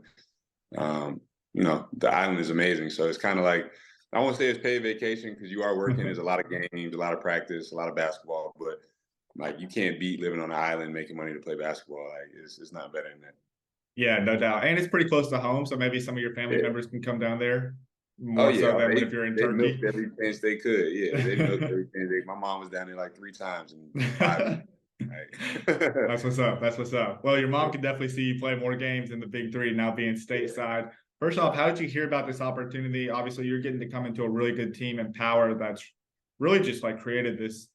the island is amazing. So it's kind of like, I won't say it's paid vacation because you are working. There's a lot of games, a lot of practice, a lot of basketball, but like you can't beat living on an island making money to play basketball. Like it's not better than that. Yeah, no doubt. And it's pretty close to home, so maybe some of your family Yeah. members can come down there Oh more yeah, so than if you're in they Turkey. milked every chance they could. Yeah, they milked every chance. My mom was down there like 3 times in 5 weeks. Right. That's what's up. That's what's up. Well, your mom can definitely see you play more games in the Big Three now being stateside. First off, how did you hear about this opportunity? Obviously, you're getting to come into a really good team and power that's really just like created this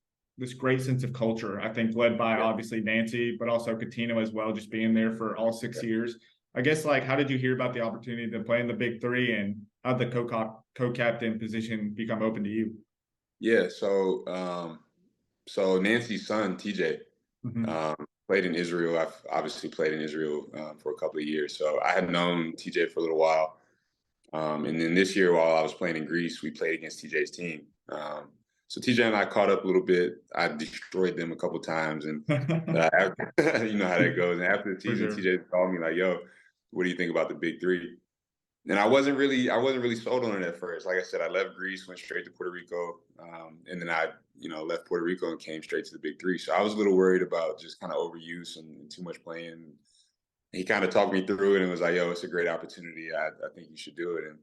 great sense of culture. I think led by obviously Nancy, but also Coutinho as well, just being there for all 6 years. I guess like how did you hear about the opportunity to play in the Big Three, and how did the co-captain position become open to you? Yeah, so Nancy's son TJ played in Israel. I've obviously played in Israel for a couple of years, so I had known TJ for a little while. And then this year, while I was playing in Greece, we played against TJ's team. So TJ and I caught up a little bit. I destroyed them a couple of times, and after, you know how that goes. And after the season, Sure. TJ called me like, "Yo, what do you think about the Big Three?" And I wasn't really sold on it at first. Like I said, I left Greece, went straight to Puerto Rico, and then I left Puerto Rico and came straight to the Big Three. So I was a little worried about just kind of overuse and too much playing. He kind of talked me through it and was like, "Yo, it's a great opportunity. I think you should do it." And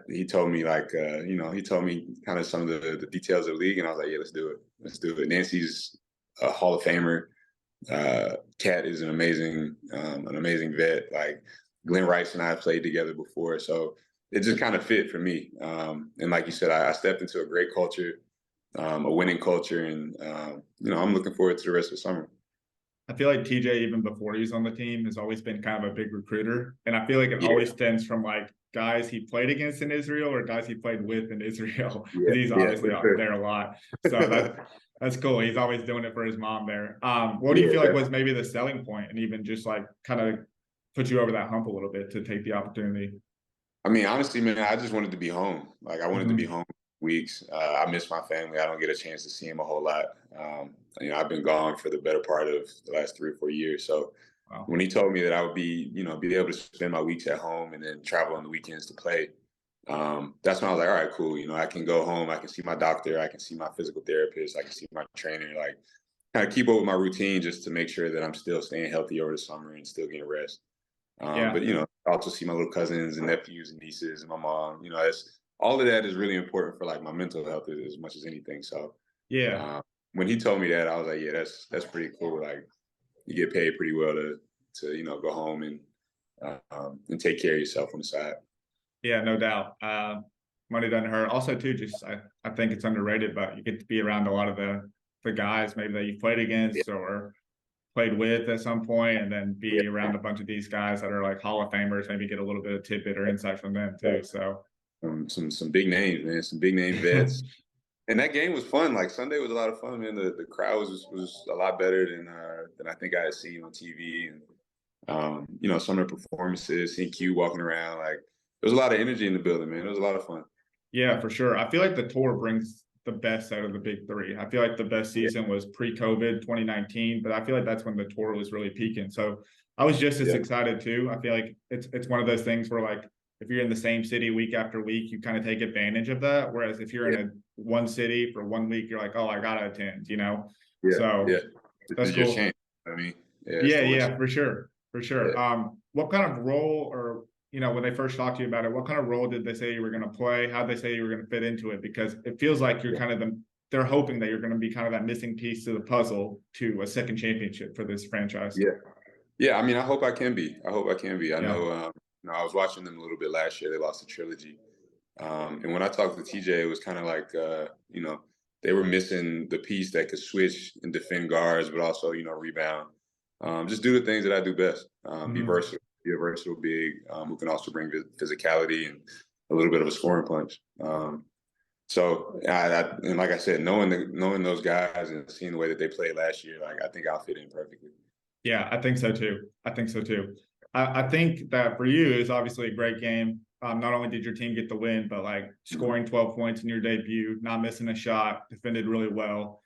he told me like, he told me kind of some of the details of the league, and I was like, "Yeah, let's do it. Let's do it." Nancy's a Hall of Famer. Kat is an amazing vet. Like Glenn Rice and I have played together before, so it just kind of fit for me. And like you said, I stepped into a great culture, a winning culture, and I'm looking forward to the rest of the summer. I feel like TJ, even before he's on the team, has always been kind of a big recruiter. And I feel like it Yeah, always stems from like guys he played against in Israel or guys he played with in Israel. yeah, Because he's yeah, obviously for out sure. there a lot. So that's cool. He's always doing it for his mom there. What do you Yeah, feel like was maybe the selling point and even just like kind of put you over that hump a little bit to take the opportunity? I mean, honestly, man, I just wanted to be home. Like, I wanted to be Mm-hmm. home weeks. I miss my family. I don't get a chance to see them a whole lot. I've been gone for the better part of the last 3 or 4 years. So Wow. when he told me that I would be able to spend my weeks at home and then travel on the weekends to play, that's when I was like, all right, cool. I can go home. I can see my doctor. I can see my physical therapist. I can see my trainer. Like, kind of keep up with my routine just to make sure that I'm still staying healthy over the summer and still getting rest. Yeah. But I also see my little cousins and nephews and nieces and my mom. It's all of that is really important for like my mental health as much as anything. So Yeah. um, when he told me that, I was like, yeah, that's pretty cool. Like, you get paid pretty well to go home and take care of yourself on the side. Yeah, no doubt. Money doesn't hurt. Also, too, just I think it's underrated, but you get to be around a lot of the guys maybe that you played Yeah, against or played with at some point, and then yeah. be around a bunch of these guys that are like Hall of Famers, maybe get a little bit of tidbit or insight from them too. So Some big names, man. Some big name vets. And that game was fun. Like, Sunday was a lot of fun, man. The crowd was a lot better than I think I had seen on TV. And some of the performances, seeing Q walking around, like, there was a lot of energy in the building, man. It was a lot of fun. yeah, for sure. I feel like the tour brings the best out of the big three. I feel like the best Yeah, season was pre-COVID 2019, but I feel like that's when the tour was really peaking. So I was just as yeah, excited too. I feel like it's one of those things where like if you're in the same city week after week, you kind of take advantage of that. Whereas if you're yeah, in a one city for 1 week, you're like, oh, I gotta attend. yeah, yeah. So This that's is your cool. chance. I mean, yeah, it's Yeah, the one. yeah, for sure. For sure. Yeah. What kind of role or when they first talked to you about it, what kind of role did they say you were going to play? How'd they say you were going to fit into it? Because it feels like you're Yeah. kind of they're hoping that you're going to be kind of that missing piece to the puzzle to a second championship for this franchise. Yeah. Yeah. I mean, I hope I can be. I hope I can be. I Yeah. know, I was watching them a little bit last year. They lost the trilogy. And when I talked to TJ, it was kind of like, they were missing the piece that could switch and defend guards, but also, rebound. Just do the things that I do best. Be Mhm. versatile, be a versatile big, who can also bring physicality and a little bit of a scoring punch. And like I said, knowing those guys and seeing the way that they played last year, like, I think I'll fit in perfectly. Yeah, I think so too. I think so too. I think that for you is obviously a great game. Not only did your team get the win, but like Mhm. scoring 12 points in your debut, not missing a shot, defended really well.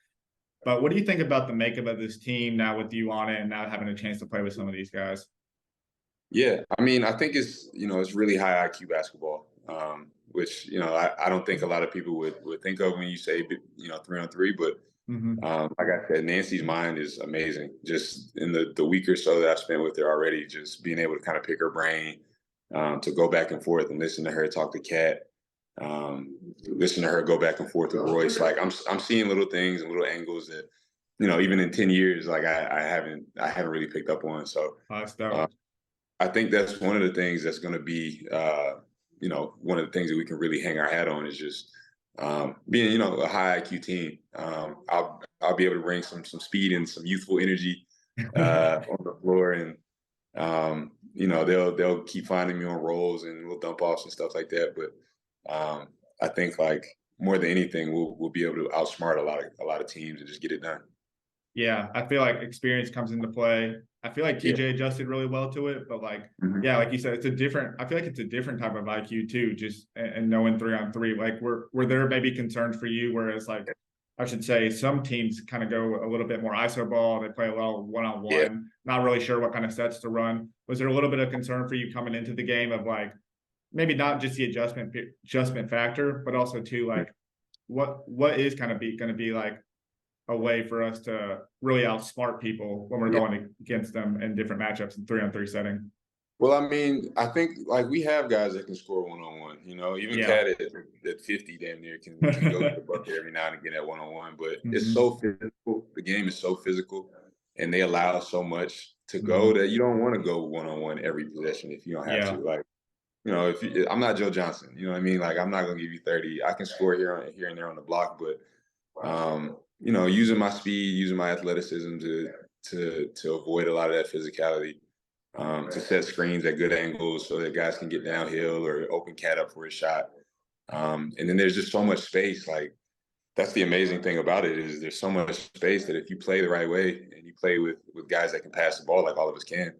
But what do you think about the makeup of this team now with you on it and now having a chance to play with some of these guys? Yeah, I mean, I think it's really high IQ basketball, which I don't think a lot of people would think of when you say 3-on-3. But Mm-hmm. like I said, Nancy's mind is amazing. Just in the week or so that I've spent with her already, just being able to kind of pick her brain, to go back and forth and listen to her talk to Kat, listen to her go back and forth with Royce. Like, I'm seeing little things and little angles that even in 10 years, like, I haven't really picked up on. So. That's Uh, dope. I think that's one of the things that's going to be, one of the things that we can really hang our hat on is just, being, a high IQ team. I'll be able to bring some speed and some youthful energy on the floor, and they'll keep finding me on rolls and little dump offs and stuff like that. But I think, like, more than anything, we'll be able to outsmart a lot of teams and just get it done. Yeah, I feel like experience comes into play. I feel like Yeah. TJ adjusted really well to it, but like, Mhm. yeah, like you said, I feel like it's a different type of IQ too, just and knowing 3-on-3. Like, were there maybe concerns for you? Whereas, like, I should say some teams kind of go a little bit more ISO ball. They play a little Yeah. one-on-one, not really sure what kind of sets to run. Was there a little bit of concern for you coming into the game of like maybe not just the adjustment factor, but also too like what is kind of going to be like a way for us to really outsmart people when we're Yeah. going against them in different matchups in 3-on-3 setting. Well, I mean, I think, like, we have guys that can score 1-on-1. Even Yeah. Cat at 50 damn near can go to the bucket every now and again at 1-on-1. But it's Mm-hmm. so physical. The game is so physical, and they allow so much to go Mm-hmm. that you don't want to go 1-on-1 every possession if you don't have Yeah. to. Like, I'm not Joe Johnson. You know what I mean? Like, I'm not gonna give you 30. I can score here and there on the block, but using my speed, using my athleticism to avoid a lot of that physicality, to set screens at good angles so that guys can get downhill or open cat up for a shot. And then there's just so much space. Like, that's the amazing thing about it, is there's so much space that if you play the right way and you play with guys that can pass the ball like all of us can,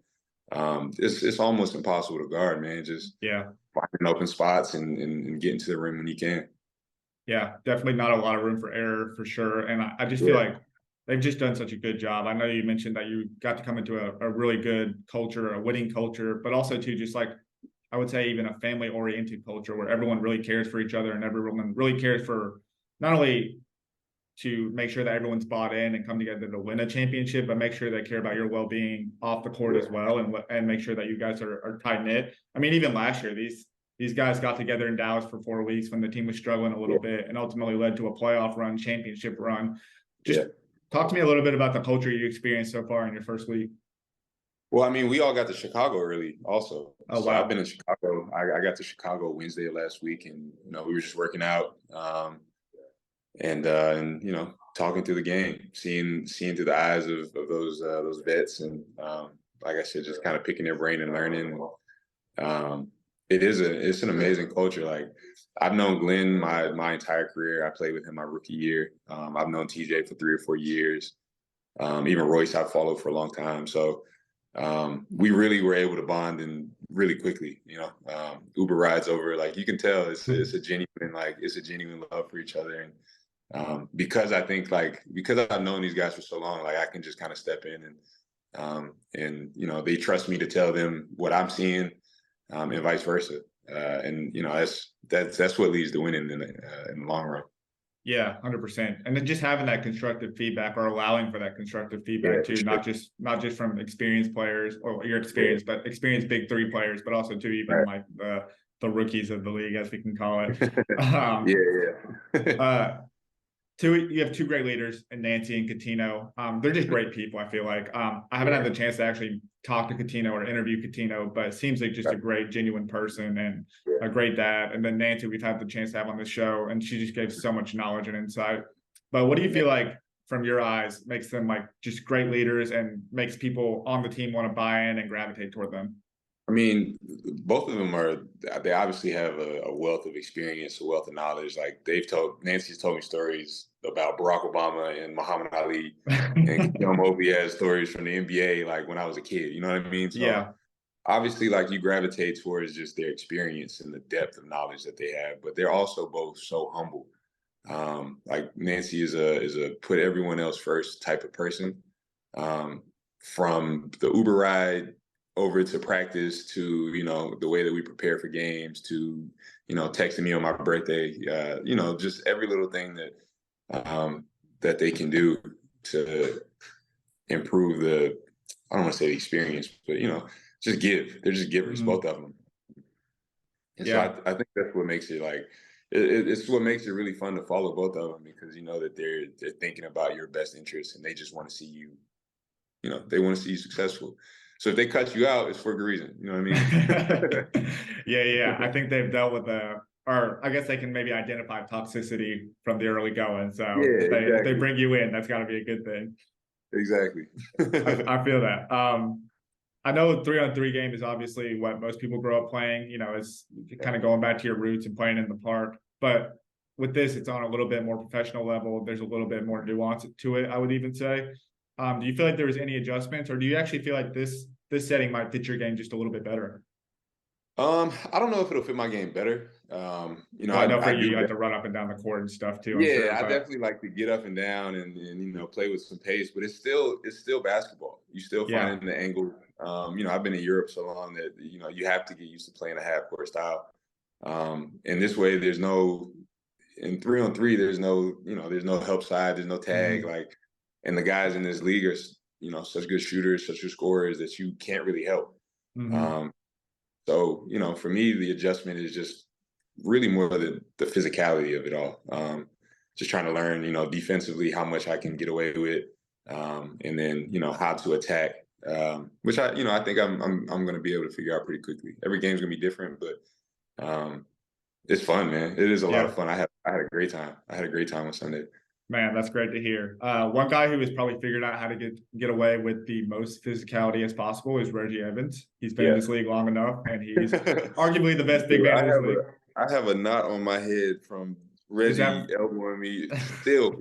it's almost impossible to guard, man. Just finding open spots and getting to the rim when you can. Yeah, definitely not a lot of room for error for sure. And I just feel like they've just done such a good job. I know you mentioned that you got to come into a really good culture, a winning culture, but also too, just like, I would say even a family oriented culture where everyone really cares for each other and everyone really cares for not only to make sure that everyone's bought in and come together to win a championship, but make sure they care about your well-being off the court as well, and make sure that you guys are tight knit. I mean, even last year, these guys got together in Dallas for 4 weeks when the team was struggling a little bit, and ultimately led to a playoff run, championship run. Just talk to me a little bit about the culture you experienced so far in your first week. Well, I mean, we all got to Chicago early also. Oh, so wow. I've been in Chicago. I got to Chicago Wednesday of last week, and we were just working out, and talking through the game, seeing through the eyes of those vets, and like I said, just kind of picking their brain and learning. It's an amazing culture. Like, I've known Glenn my entire career. I played with him my rookie year. I've known TJ for 3 or 4 years. Even Royce I've followed for a long time. So we really were able to bond and really quickly. Uber rides over, like, you can tell it's a genuine love for each other. And because I think, like, because I've known these guys for so long, like, I can just kind of step in and they trust me to tell them what I'm seeing, and vice versa. And that's what leads to winning in the long run. Yeah, 100%. And then just having that constructive feedback, or allowing for that constructive feedback too, not just from experienced players or your experience, but experienced Big Three players, but also too, even like the rookies of the league, as we can call it. You have 2 great leaders in Nancy and Coutinho. They're just great people, I feel like. I haven't had the chance to actually talk to Coutinho or interview Coutinho, but it seems like just a great, genuine person and a great dad. And then Nancy, we've had the chance to have on the show, and she just gave so much knowledge and insight. But what do you feel like, from your eyes, makes them like just great leaders and makes people on the team want to buy in and gravitate toward them? I mean, both of them they obviously have a wealth of experience, a wealth of knowledge. Like, Nancy's told me stories about Barack Obama and Muhammad Ali, and Keon Mobley has stories from the NBA, like, when I was a kid, you know what I mean? So obviously, like, you gravitate towards just their experience and the depth of knowledge that they have, but they're also both so humble. Like, Nancy is a put everyone else first type of person. From the Uber ride over to practice, to the way that we prepare for games, to texting me on my birthday, just every little thing that they can do to improve I don't want to say the experience, but just give. They're just givers, both of them. And so I think that's what makes it, like, it's what makes it really fun to follow both of them, because that they're thinking about your best interests, and they just want to see you. They want to see you successful. So if they cut you out, it's for a good reason. You know what I mean? Yeah. I think they've dealt with or I guess they can maybe identify toxicity from the early going. So if they bring you in, that's got to be a good thing. Exactly. I feel that. I know 3-on-3 game is obviously what most people grow up playing. Is kind of going back to your roots and playing in the park. But with this, it's on a little bit more professional level. There's a little bit more nuance to it, I would even say. Do you feel like there was any adjustments, or do you actually feel like this setting might fit your game just a little bit better? I don't know if it'll fit my game better. I know for you like to run up and down the court and stuff too. I definitely like to get up and down and play with some pace, but it's still basketball. You still finding the angle. I've been in Europe so long that you have to get used to playing a half court style. And this way, there's no, in 3-on-3, there's no help side, there's no tag, like. And the guys in this league are, such good shooters, such good scorers, that you can't really help. So, for me, the adjustment is just really more the physicality of it all. Just trying to learn, defensively, how much I can get away with, and then, how to attack, which I think I'm going to be able to figure out pretty quickly. Every game's going to be different, but it's fun, man. It is a lot of fun. I had a great time. I had a great time on Sunday. Man, that's great to hear. One guy who has probably figured out how to get away with the most physicality as possible is Reggie Evans. He's been in Yeah. this league long enough, and he's arguably the best big Dude, man in this league. I have a knot on my head from Is Reggie that elbowing me still.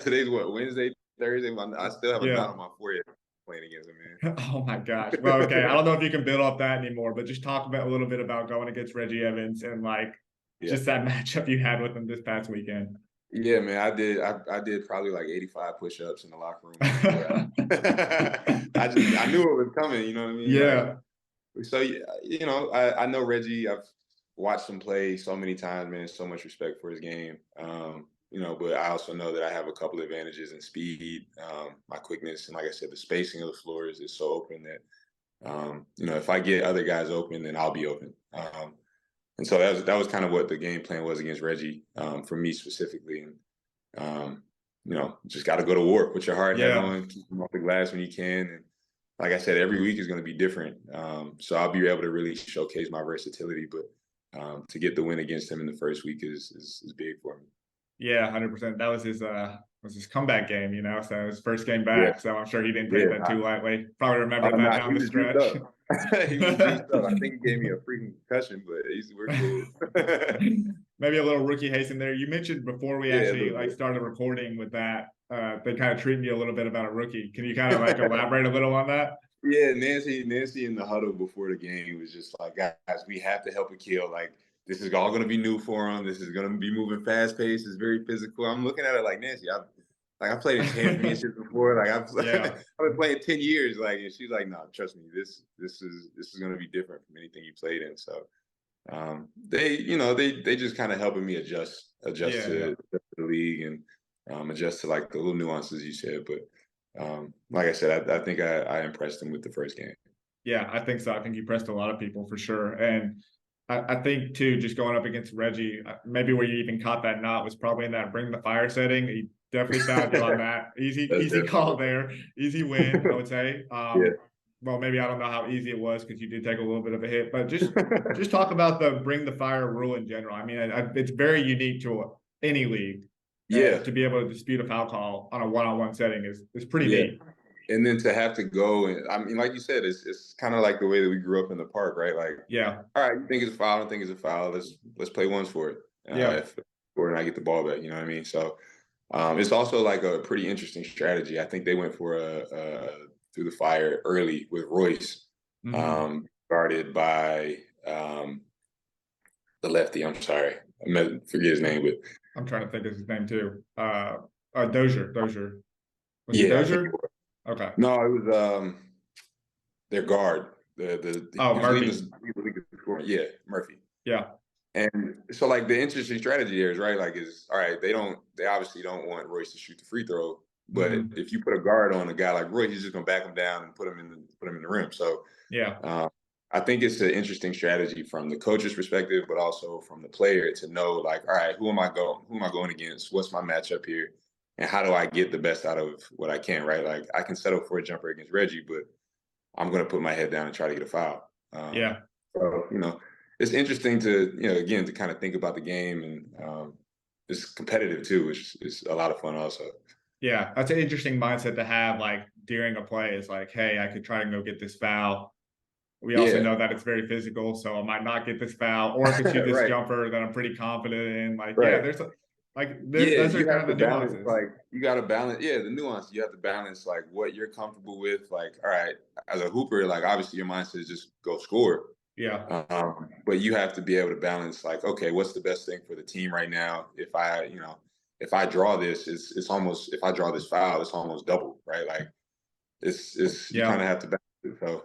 Today's what, Wednesday, Thursday? I still have a knot yeah? on my forehead playing against him, man. Oh my gosh. Well, okay. I don't know if you can build off that anymore, but just talk about a little bit about going against Reggie Evans and like Yeah. just that matchup you had with him this past weekend. Yeah, man, I did probably like 85 push-ups in the locker room before. I knew it was coming, you know what I mean? Like, Yeah. so I know Reggie. I've watched him play so many times, man. So much respect for his game. But I also know that I have a couple of advantages in speed, my quickness, and like I said, the spacing of the floor is so open that if I get other guys open, then I'll be open. And so that was kind of what the game plan was against Reggie, for me specifically. And just got to go to war, put your hard hat on, keep them off the glass when you can. And like I said, every week is going to be different. So I'll be able to really showcase my versatility. But to get the win against him in the first week is big for me. Yeah, 100%. That was his comeback game, so his first game back. So I'm sure he didn't take that too lightly. Probably remembered that down the stretch. He was juiced up. I think he gave me a freaking concussion, but we're cool. Maybe a little rookie haste in there. You mentioned before we actually started recording with that, they kind of treated you a little bit about a rookie. Can you kind of elaborate a little on that? Yeah, Nancy in the huddle before the game was just like, guys, we have to help Akil. Like, this is all going to be new for him. This is going to be moving fast paced. It's very physical. I'm looking at it like, Nancy, I played in championships before. Like I've been playing 10 years. Like, and she's like, no, trust me, this is going to be different from anything you played in. So they just kind of helping me adjust to the league and adjust to like the little nuances you said. But like I said, I think I impressed them with the first game. Yeah, I think so. I think you impressed a lot of people for sure. And I think too, just going up against Reggie, maybe where you even caught that knot was probably in that bring the fire setting. He definitely found you on that. Easy call there. Easy win, I would say. Well, maybe I don't know how easy it was because you did take a little bit of a hit, but just talk about the bring the fire rule in general. I mean, it's very unique to any league. Yeah. To be able to dispute a foul call on a one-on-one setting is pretty neat. And then to have to go, and I mean, like you said, it's kind of like the way that we grew up in the park, right? Like, all right, you think it's a foul, I don't think it's a foul. Let's play ones for it. If or I get the ball back, you know what I mean? So it's also like a pretty interesting strategy. I think they went for a through the fire early with Royce, guarded by the lefty. I'm sorry, forget his name, but I'm trying to think of his name too. Dozier. Was it Dozier? Okay. No, it was their guard. Murphy. Yeah, Murphy. Yeah. And so like the interesting strategy there is right, like is all right, they obviously don't want Royce to shoot the free throw, but if you put a guard on a guy like Royce, he's just gonna back him down and put him in the rim. So I think it's an interesting strategy from the coach's perspective, but also from the player to know like, all right, who am I going against? What's my matchup here? And how do I get the best out of what I can, right? Like I can settle for a jumper against Reggie, but I'm going to put my head down and try to get a foul. So, it's interesting to, again, to kind of think about the game, and it's competitive too, which is a lot of fun also. Yeah, that's an interesting mindset to have like during a play is like, hey, I could try and go get this foul. We also know that it's very physical, so I might not get this foul, or if it's shoot this jumper that I'm pretty confident in. Like, there's those are kind of the nuances. Like you got to balance, the nuance. You have to balance like what you're comfortable with. Like, all right, as a hooper, like obviously your mindset is just go score. Yeah. But you have to be able to balance like, okay, what's the best thing for the team right now? If I draw this, it's almost, if I draw this foul, it's almost double, right? Like it's you kind of have to balance it. So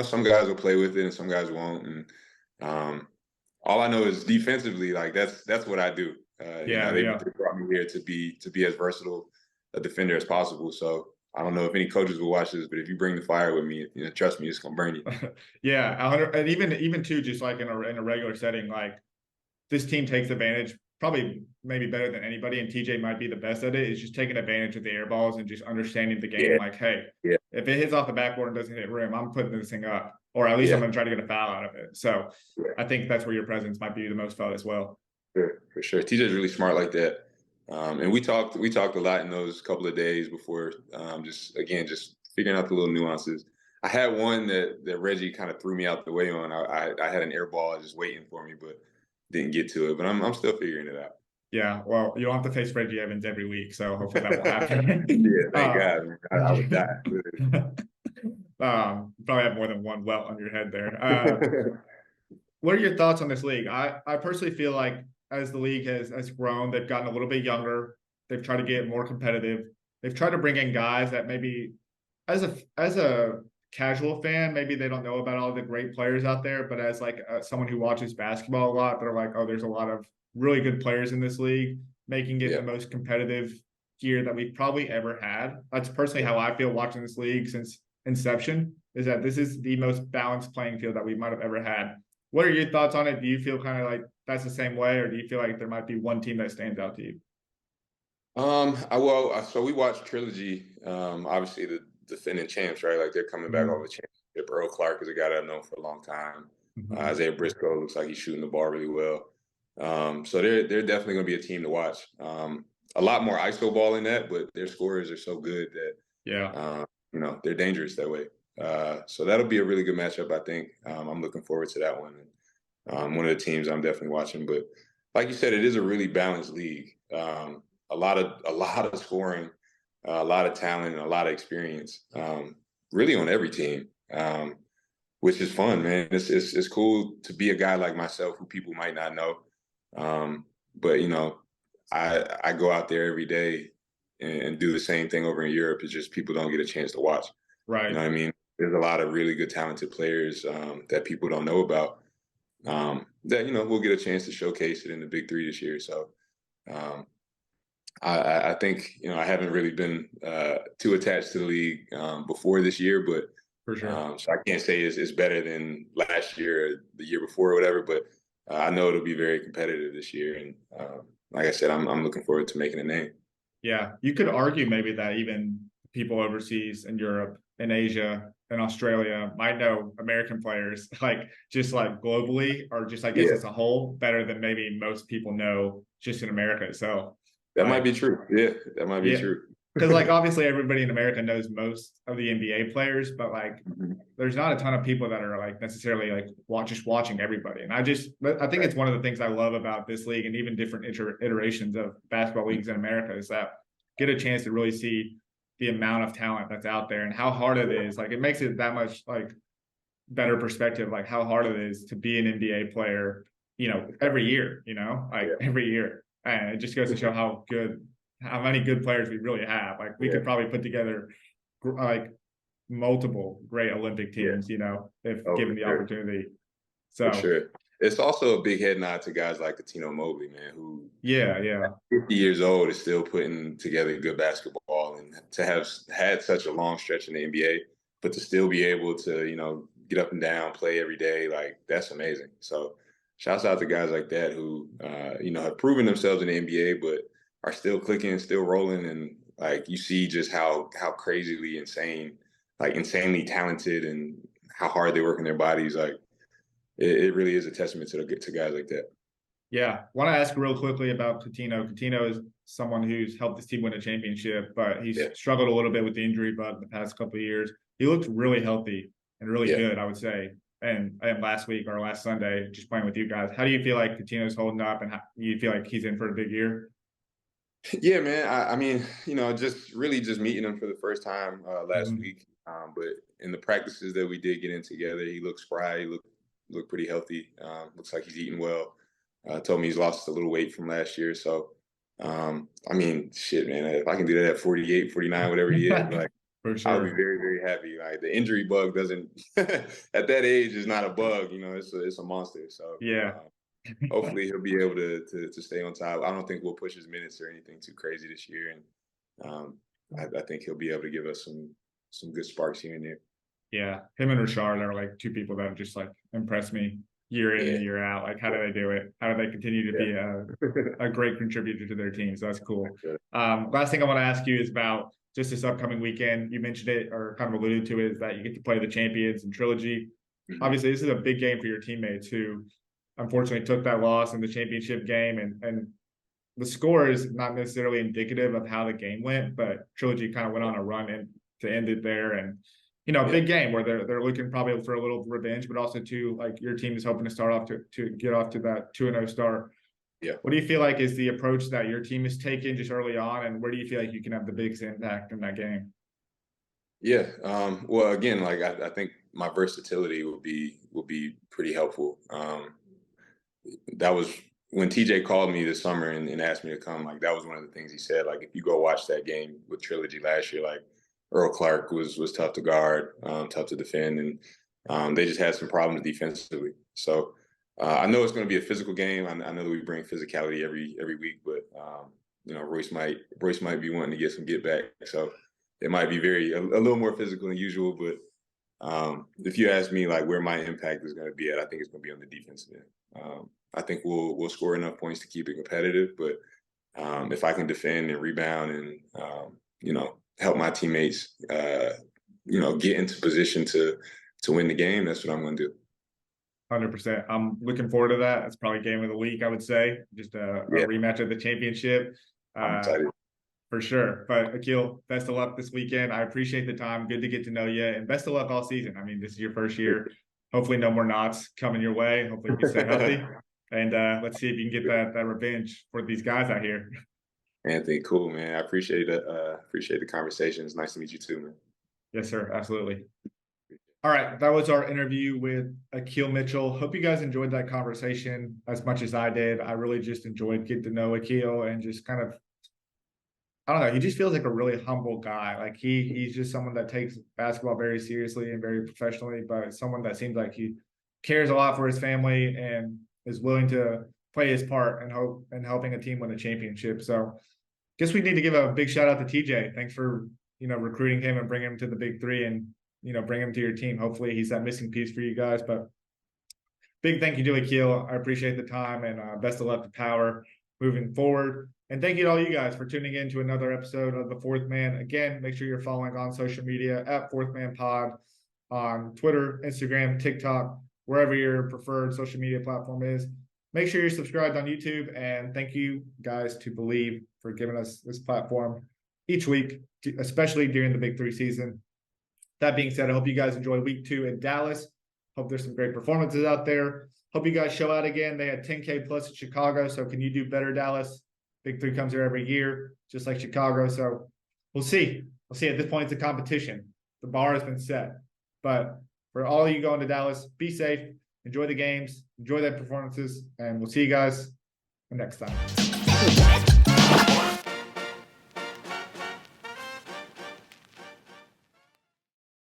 some guys will play with it and some guys won't. And all I know is defensively, like that's what I do. They brought me here to be as versatile a defender as possible. So I don't know if any coaches will watch this, but if you bring the fire with me, trust me, it's gonna burn you. And even too, just like in a regular setting, like this team takes advantage, probably maybe better than anybody, and TJ might be the best at it, is just taking advantage of the air balls and just understanding the game. Like, hey, if it hits off the backboard and doesn't hit rim, I'm putting this thing up, or at least I'm going to try to get a foul out of it. So I think that's where your presence might be the most felt as well. For sure. TJ's really smart like that. And we talked a lot in those couple of days before, just figuring out the little nuances. I had one that Reggie kind of threw me out the way on. I had an air ball just waiting for me, but didn't get to it. But I'm still figuring it out. Yeah, well, you don't have to face Reggie Evans every week, so hopefully that won't happen. Yeah, thank God. Man. I would die. You probably have more than one welt on your head there. What are your thoughts on this league? I personally feel like as the league has grown, they've gotten a little bit younger. They've tried to get more competitive. They've tried to bring in guys that maybe as a casual fan, maybe they don't know about all the great players out there, but as like someone who watches basketball a lot, they're like, oh, there's a lot of really good players in this league, making it the most competitive year that we've probably ever had. That's personally how I feel watching this league since inception, is that this is the most balanced playing field that we might have ever had. What are your thoughts on it? Do you feel kind of like that's the same way, or do you feel like there might be one team that stands out to you? So we watched Trilogy, obviously the defending champs, right? Like they're coming back off the championship. Earl Clark is a guy that I've known for a long time. Isaiah Briscoe looks like he's shooting the ball really well. So they're definitely going to be a team to watch. A lot more ISO ball in that, but their scorers are so good that they're dangerous that way. So that'll be a really good matchup, I think. I'm looking forward to that one. One of the teams I'm definitely watching. But like you said, it is a really balanced league. A lot of scoring, a lot of talent, and a lot of experience. Really on every team, which is fun, man. It's cool to be a guy like myself who people might not know. But I go out there every day and do the same thing over in Europe. It's just people don't get a chance to watch. Right. You know what I mean? There's a lot of really good, talented players that people don't know about. That we'll get a chance to showcase it in the BIG3 this year. So I think I haven't really been too attached to the league before this year, but for sure. so I can't say it's better than last year, or the year before, or whatever. But I know it'll be very competitive this year, and like I said, I'm looking forward to making a name. Yeah, you could argue maybe that even people overseas in Europe, in Asia, in Australia might know American players, like just like globally, or just I guess as a whole, better than maybe most people know just in America. So that might be true. Yeah, that might be true. Because like obviously everybody in America knows most of the NBA players, but like there's not a ton of people that are like necessarily like watching everybody. And I think it's one of the things I love about this league, and even different iterations of basketball leagues in America, is that get a chance to really see the amount of talent that's out there and how hard it is. Like it makes it that much like better perspective, like how hard it is to be an NBA player, every year, every year. And it just goes to show how many good players we really have. Like we could probably put together like multiple great Olympic teams, if given the opportunity. So for sure. It's also a big head nod to guys like Tino Mobley, man, who 50 years old is still putting together good basketball, and to have had such a long stretch in the NBA, but to still be able to, get up and down, play every day, like that's amazing. So shouts out to guys like that who, have proven themselves in the NBA, but are still clicking, still rolling. And like, you see just how crazily insanely talented, and how hard they work in their bodies. Like it really is a testament to guys like that. Yeah. Want to ask real quickly about Coutinho. Coutinho is someone who's helped this team win a championship, but he's struggled a little bit with the injury bug the past couple of years. He looked really healthy and really good, I would say. And last week or last Sunday, just playing with you guys, how do you feel like Coutinho's holding up, and how you feel like he's in for a big year? Yeah, man. I mean, just meeting him for the first time last week. But in the practices that we did get in together, he looked spry. He looked pretty healthy. Looks like he's eating well. Told me he's lost a little weight from last year. So, I mean, shit, man. If I can do that at 48, 49, whatever he is, like, for sure, I'll be very, very happy. Like the injury bug doesn't at that age is not a bug. It's a monster. So hopefully he'll be able to stay on top. I don't think we'll push his minutes or anything too crazy this year, and I think he'll be able to give us some good sparks here and there. Yeah, him and Rashard are like two people that have just like impressed me year in and year out. Like, how do they do it? How do they continue to be a great contributor to their team? So that's cool. Last thing I want to ask you is about just this upcoming weekend. You mentioned it or kind of alluded to it, is that you get to play the champions in Trilogy. Obviously, this is a big game for your teammates who unfortunately took that loss in the championship game. And the score is not necessarily indicative of how the game went, but Trilogy kind of went on a run and to end it there. And, you know, big game where they're looking probably for a little revenge, but also to like your team is hoping to start off to get off to that 2-0 start. Yeah. What do you feel like is the approach that your team is taking just early on, and where do you feel like you can have the biggest impact in that game? Yeah. Well, again, like I think my versatility will be pretty helpful. That was when TJ called me this summer and asked me to come. Like that was one of the things he said. Like if you go watch that game with Trilogy last year, like Earl Clark was tough to guard, tough to defend, and they just had some problems defensively. So I know it's going to be a physical game. I know that we bring physicality every week, but you know, Royce might be wanting to get some get back. So it might be a little more physical than usual. But if you ask me, like where my impact is going to be at, I think it's going to be on the defensive end. I think we'll score enough points to keep it competitive, but if I can defend and rebound and you know, help my teammates, you know, get into position to win the game, that's what I'm going to do. 100%. I'm looking forward to that. It's probably game of the week, I would say. Just a rematch of the championship. I'm excited. For sure. But Akil, best of luck this weekend. I appreciate the time. Good to get to know you, and best of luck all season. I mean, this is your first year. Hopefully no more knots coming your way. Hopefully you stay healthy. And let's see if you can get that revenge for these guys out here. Anthony, cool, man. I appreciate it. Appreciate the conversation. It's nice to meet you too, man. Yes, sir. Absolutely. All right. That was our interview with Akil Mitchell. Hope you guys enjoyed that conversation as much as I did. I really just enjoyed getting to know Akil and just kind of, I don't know, he just feels like a really humble guy. Like he's just someone that takes basketball very seriously and very professionally, but someone that seems like he cares a lot for his family and is willing to play his part and helping a team win a championship. So guess we need to give a big shout out to TJ. Thanks for, you know, recruiting him and bringing him to the Big Three and, you know, bring him to your team. Hopefully he's that missing piece for you guys, but big thank you to Akil. I appreciate the time, and best of luck to Power moving forward. And thank you to all you guys for tuning in to another episode of The Fourth Man. Again, make sure you're following on social media at Fourth Man Pod on Twitter, Instagram, TikTok, wherever your preferred social media platform is. Make sure you're subscribed on YouTube, and thank you guys to Believe for giving us this platform each week, especially during the Big Three season. That being said, I hope you guys enjoy week 2 in Dallas. Hope there's some great performances out there. Hope you guys show out again. They had 10K plus in Chicago, so can you do better, Dallas? Big Three comes here every year, just like Chicago. So we'll see. We'll see. At this point, it's a competition. The bar has been set. But for all of you going to Dallas, be safe. Enjoy the games. Enjoy their performances. And we'll see you guys next time.